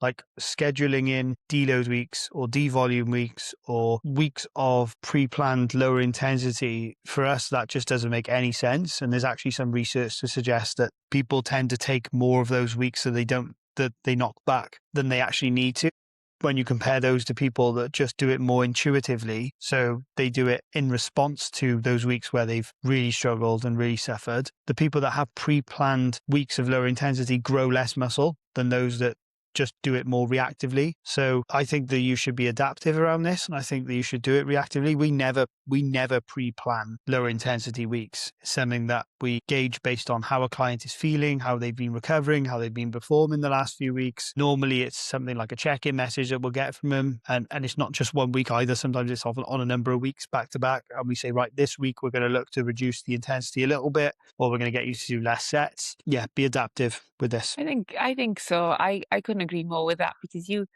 Like scheduling in deload weeks or devolume weeks or weeks of pre-planned lower intensity, for us, that just doesn't make any sense. And there's actually some research to suggest that people tend to take more of those weeks so that they knock back than they actually need to. When you compare those to people that just do it more intuitively, so they do it in response to those weeks where they've really struggled and really suffered, the people that have pre-planned weeks of lower intensity grow less muscle than those that just do it more reactively. So I think that you should be adaptive around this, and I think that you should do it reactively. We never pre-plan lower intensity weeks. It's something that we gauge based on how a client is feeling, how they've been recovering, how they've been performing the last few weeks. Normally it's something like a check-in message that we'll get from them, and it's not just 1 week either. Sometimes it's often on a number of weeks back to back, and we say, right, this week we're going to look to reduce the intensity a little bit, or we're going to get you to do less sets. Yeah, be adaptive with this. I think so. I couldn't agree more with that, because you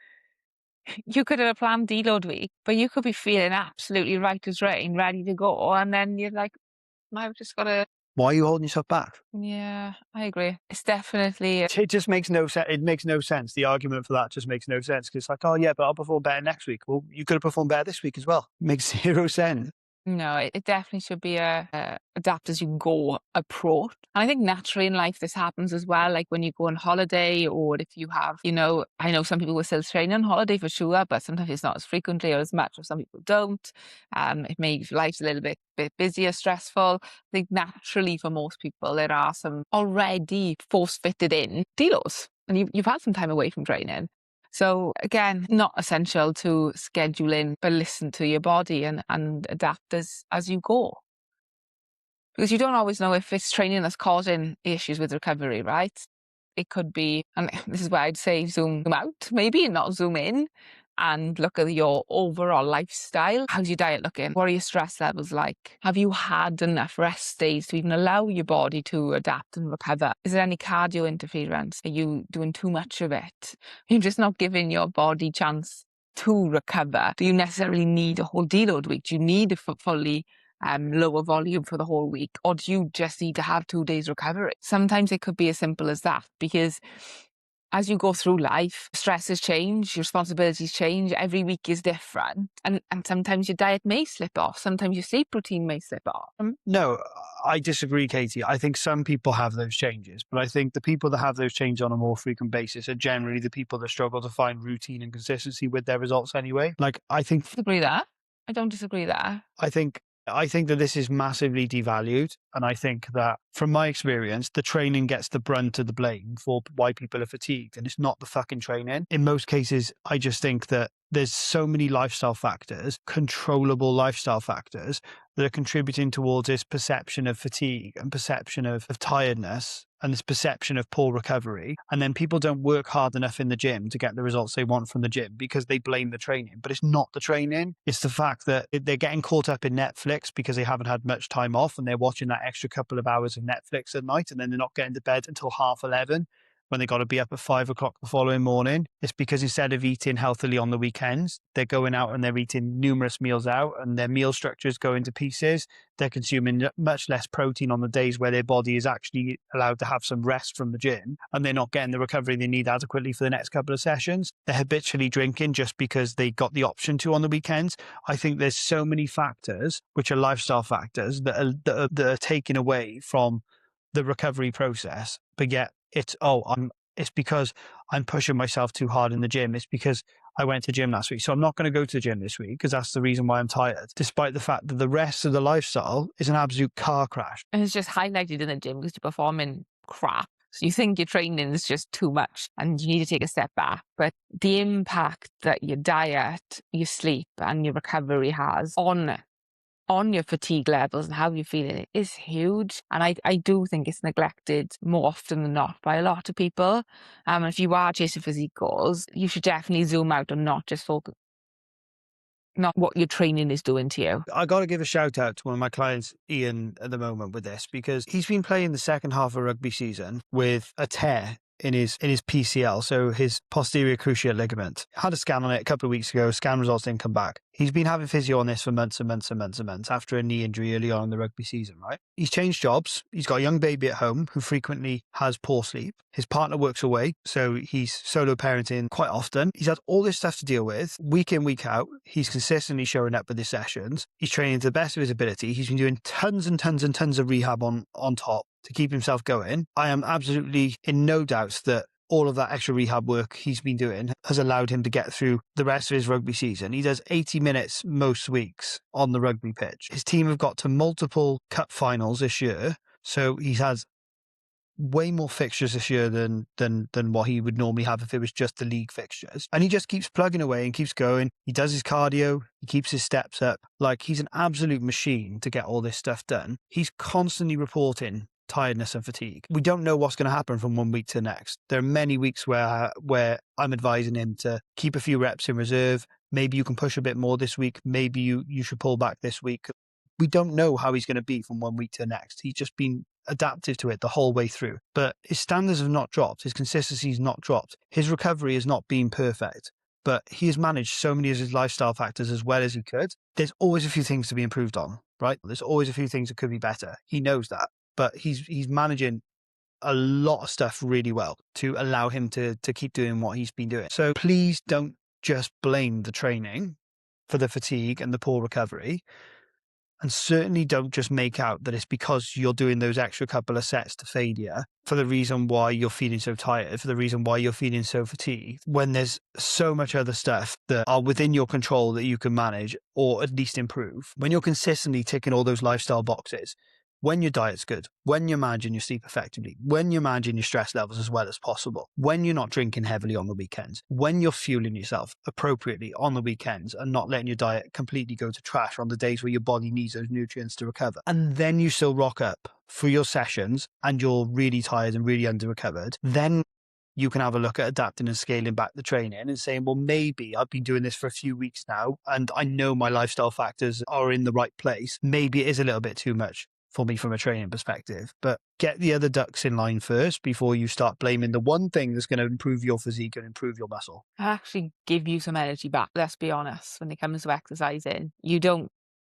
could have a planned deload week, but you could be feeling absolutely right as rain, ready to go, and then you're like, I've just got to. Why are you holding yourself back? Yeah, I agree. It's definitely It just makes no sense. It makes no sense. The argument for that just makes no sense, because it's like, oh yeah, but I'll perform better next week. Well, you could have performed better this week as well. It makes zero sense. no. It definitely should be a adapt as you go approach. And I think naturally in life this happens as well. Like when you go on holiday, or if you have, I know some people will still train on holiday for sure, but sometimes it's not as frequently or as much, or some people don't. It makes life's a little bit busier, stressful. I think naturally for most people there are some already force fitted in delos, and you've had some time away from training. So again, not essential to schedule in, but listen to your body and adapt as you go. Because you don't always know if it's training that's causing issues with recovery, right? It could be, and this is where I'd say zoom out, maybe, and not zoom in, and look at your overall lifestyle. How's your diet looking? What are your stress levels like? Have you had enough rest days to even allow your body to adapt and recover? Is there any cardio interference? Are you doing too much of it? You're just not giving your body chance to recover. Do you necessarily need a whole deload week? Do you need a fully lower volume for the whole week, or do you just need to have 2 days recovery? Sometimes it could be as simple as that, because as you go through life, stresses change, your responsibilities change, every week is different. And sometimes your diet may slip off, sometimes your sleep routine may slip off. No, I disagree, Katie. I think some people have those changes, but I think the people that have those changes on a more frequent basis are generally the people that struggle to find routine and consistency with their results anyway. Like, Disagree there. I don't disagree there. I think I think that this is massively devalued, and I think that from my experience, the training gets the brunt of the blame for why people are fatigued, and it's not the fucking training. In most cases, I just think that there's so many lifestyle factors, controllable lifestyle factors, that are contributing towards this perception of fatigue and perception of tiredness and this perception of poor recovery. And then people don't work hard enough in the gym to get the results they want from the gym because they blame the training. But it's not the training. It's the fact that they're getting caught up in Netflix because they haven't had much time off and they're watching that extra couple of hours of Netflix at night, and then they're not getting to bed until 11:30 when they got to be up at 5 o'clock the following morning. It's because instead of eating healthily on the weekends, they're going out and they're eating numerous meals out, and their meal structures go into pieces. They're consuming much less protein on the days where their body is actually allowed to have some rest from the gym, and they're not getting the recovery they need adequately for the next couple of sessions. They're habitually drinking just because they got the option to on the weekends. I think there's so many factors, which are lifestyle factors, that are taken away from the recovery process, but yet it's because I'm pushing myself too hard in the gym. It's because I went to gym last week, so I'm not going to go to the gym this week because that's the reason why I'm tired, despite the fact that the rest of the lifestyle is an absolute car crash. And it's just highlighted in the gym because you're performing crap. So you think your training is just too much and you need to take a step back. But the impact that your diet, your sleep, and your recovery has on your fatigue levels and how you're feeling is huge. And I do think it's neglected more often than not by a lot of people. If you are chasing physique goals, you should definitely zoom out and not just focus, not what your training is doing to you. I got to give a shout out to one of my clients, Ian, at the moment with this, because he's been playing the second half of rugby season with a tear in his PCL, so his posterior cruciate ligament. Had a scan on it a couple of weeks ago. Scan results didn't come back. He's been having physio on this for months and months and months and months after a knee injury early on in the rugby season, right? He's changed jobs. He's got a young baby at home who frequently has poor sleep. His partner works away, so he's solo parenting quite often. He's had all this stuff to deal with week in, week out. He's consistently showing up with his sessions. He's training to the best of his ability. He's been doing tons and tons and tons of rehab on top to keep himself going. I am absolutely in no doubt that all of that extra rehab work he's been doing has allowed him to get through the rest of his rugby season. He does 80 minutes most weeks on the rugby pitch. His team have got to multiple cup finals this year, so he has way more fixtures this year than what he would normally have if it was just the league fixtures. And he just keeps plugging away and keeps going. He does his cardio, he keeps his steps up. Like, he's an absolute machine to get all this stuff done. He's constantly reporting tiredness and fatigue. We don't know what's going to happen from one week to the next. There are many weeks where I'm advising him to keep a few reps in reserve. Maybe you can push a bit more this week. Maybe you should pull back this week. We don't know how he's going to be from one week to the next. He's just been adaptive to it the whole way through. But his standards have not dropped. His consistency has not dropped. His recovery has not been perfect. But he has managed so many of his lifestyle factors as well as he could. There's always a few things to be improved on, right? There's always a few things that could be better. He knows that. But he's managing a lot of stuff really well to allow him to keep doing what he's been doing. So please don't just blame the training for the fatigue and the poor recovery. And certainly don't just make out that it's because you're doing those extra couple of sets to failure for the reason why you're feeling so tired, for the reason why you're feeling so fatigued, when there's so much other stuff that are within your control that you can manage or at least improve. When you're consistently ticking all those lifestyle boxes, when your diet's good, when you're managing your sleep effectively, when you're managing your stress levels as well as possible, when you're not drinking heavily on the weekends, when you're fueling yourself appropriately on the weekends and not letting your diet completely go to trash on the days where your body needs those nutrients to recover. And then you still rock up for your sessions and you're really tired and really under-recovered, then you can have a look at adapting and scaling back the training and saying, well, maybe I've been doing this for a few weeks now and I know my lifestyle factors are in the right place. Maybe it is a little bit too much for me from a training perspective, but get the other ducks in line first before you start blaming the one thing that's going to improve your physique and improve your muscle. I actually give you some energy back, let's be honest, when it comes to exercising. You don't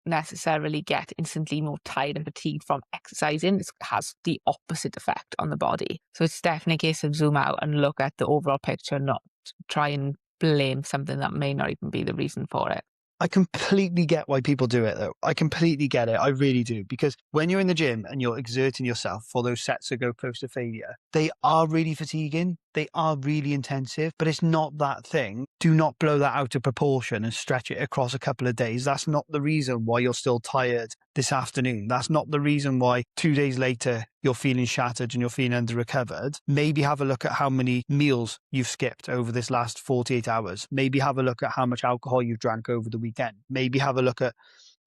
necessarily get instantly more tired and fatigued from exercising. It has the opposite effect on the body. So it's definitely a case of zoom out and look at the overall picture, not try and blame something that may not even be the reason for it. I completely get why people do it though. I completely get it. I really do. Because when you're in the gym and you're exerting yourself for those sets that go close to failure, they are really fatiguing. They are really intensive, but it's not that thing. Do not blow that out of proportion and stretch it across a couple of days. That's not the reason why you're still tired this afternoon. That's not the reason why 2 days later you're feeling shattered and you're feeling under recovered. Maybe have a look at how many meals you've skipped over this last 48 hours. Maybe have a look at how much alcohol you've drank over the weekend. Maybe have a look at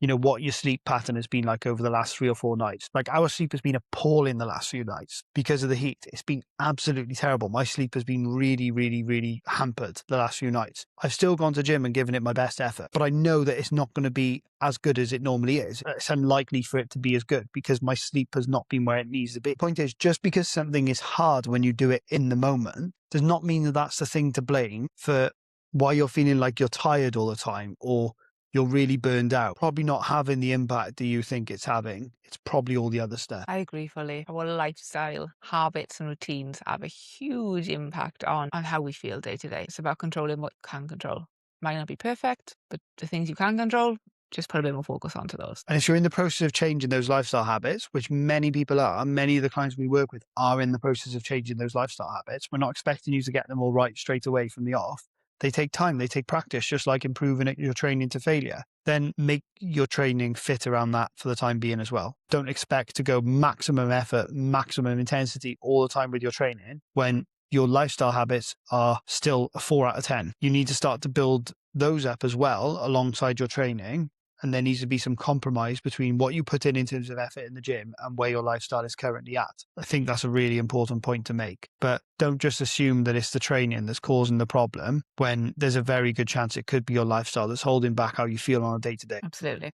what your sleep pattern has been like over the last 3 or 4 nights. Like our sleep has been appalling the last few nights because of the heat. It's been absolutely terrible. My sleep has been really, really, really hampered the last few nights. I've still gone to gym and given it my best effort, but I know that it's not going to be as good as it normally is. It's unlikely for it to be as good because my sleep has not been where it needs to be. The point is, just because something is hard when you do it in the moment does not mean that that's the thing to blame for why you're feeling like you're tired all the time or you're really burned out. Probably not having the impact that you think it's having. It's probably all the other stuff. I agree fully. Our lifestyle, habits and routines have a huge impact on how we feel day to day. It's about controlling what you can control. Might not be perfect, but the things you can control, just put a bit more focus onto those. And if you're in the process of changing those lifestyle habits, which many people are, many of the clients we work with are in the process of changing those lifestyle habits, we're not expecting you to get them all right straight away from the off. They take time, they take practice, just like improving your training to failure. Then make your training fit around that for the time being as well. Don't expect to go maximum effort, maximum intensity all the time with your training when your lifestyle habits are still a 4 out of 10. You need to start to build those up as well alongside your training. And there needs to be some compromise between what you put in terms of effort in the gym and where your lifestyle is currently at. I think that's a really important point to make. But don't just assume that it's the training that's causing the problem when there's a very good chance it could be your lifestyle that's holding back how you feel on a day-to-day. Absolutely.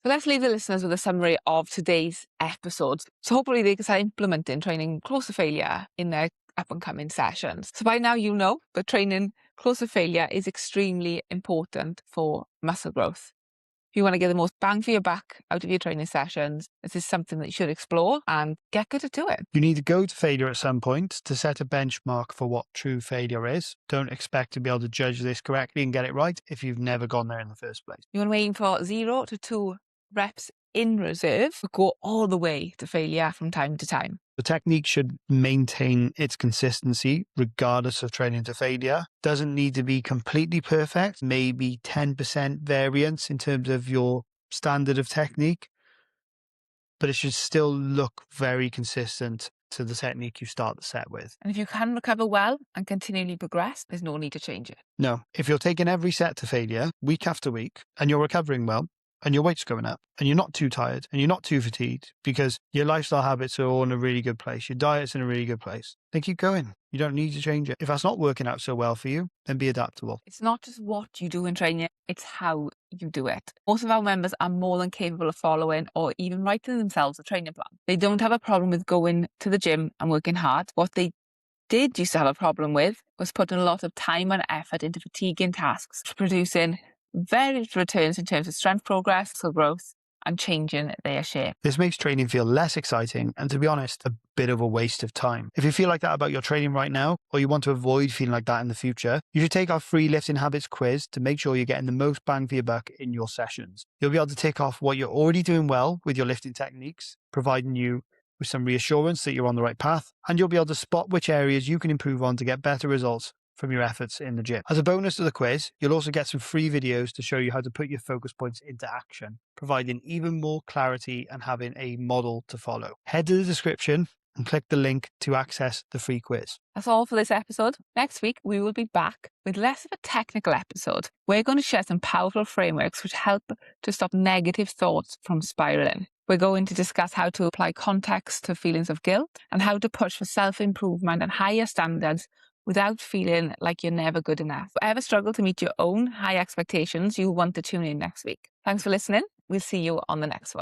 So let's leave the listeners with a summary of today's episode. So hopefully they can start implementing training close to failure in their up and coming sessions. So by now you know that training close to failure is extremely important for muscle growth. If you want to get the most bang for your buck out of your training sessions, this is something that you should explore and get good at doing. You need to go to failure at some point to set a benchmark for what true failure is. Don't expect to be able to judge this correctly and get it right if you've never gone there in the first place. You want to aim for 0 to 2 reps in reserve, but go all the way to failure from time to time. The technique should maintain its consistency regardless of training to failure. Doesn't need to be completely perfect, maybe 10% variance in terms of your standard of technique, but it should still look very consistent to the technique you start the set with. And if you can recover well and continually progress, there's no need to change it. No, if you're taking every set to failure week after week and you're recovering well, and your weight's going up, and you're not too tired, and you're not too fatigued, because your lifestyle habits are all in a really good place, your diet's in a really good place, then keep going. You don't need to change it. If that's not working out so well for you, then be adaptable. It's not just what you do in training, it's how you do it. Most of our members are more than capable of following or even writing themselves a training plan. They don't have a problem with going to the gym and working hard. What they did used to have a problem with was putting a lot of time and effort into fatiguing tasks, producing varied returns in terms of strength progress, muscle growth, and changing their shape. This makes training feel less exciting and, to be honest, a bit of a waste of time. If you feel like that about your training right now, or you want to avoid feeling like that in the future, you should take our free lifting habits quiz to make sure you're getting the most bang for your buck in your sessions. You'll be able to tick off what you're already doing well with your lifting techniques, providing you with some reassurance that you're on the right path, and you'll be able to spot which areas you can improve on to get better results from your efforts in the gym. As a bonus to the quiz, you'll also get some free videos to show you how to put your focus points into action, providing even more clarity and having a model to follow. Head to the description and click the link to access the free quiz. That's all for this episode. Next week, we will be back with less of a technical episode. We're going to share some powerful frameworks which help to stop negative thoughts from spiraling. We're going to discuss how to apply context to feelings of guilt and how to push for self-improvement and higher standards without feeling like you're never good enough. If you ever struggle to meet your own high expectations, you'll want to tune in next week. Thanks for listening. We'll see you on the next one.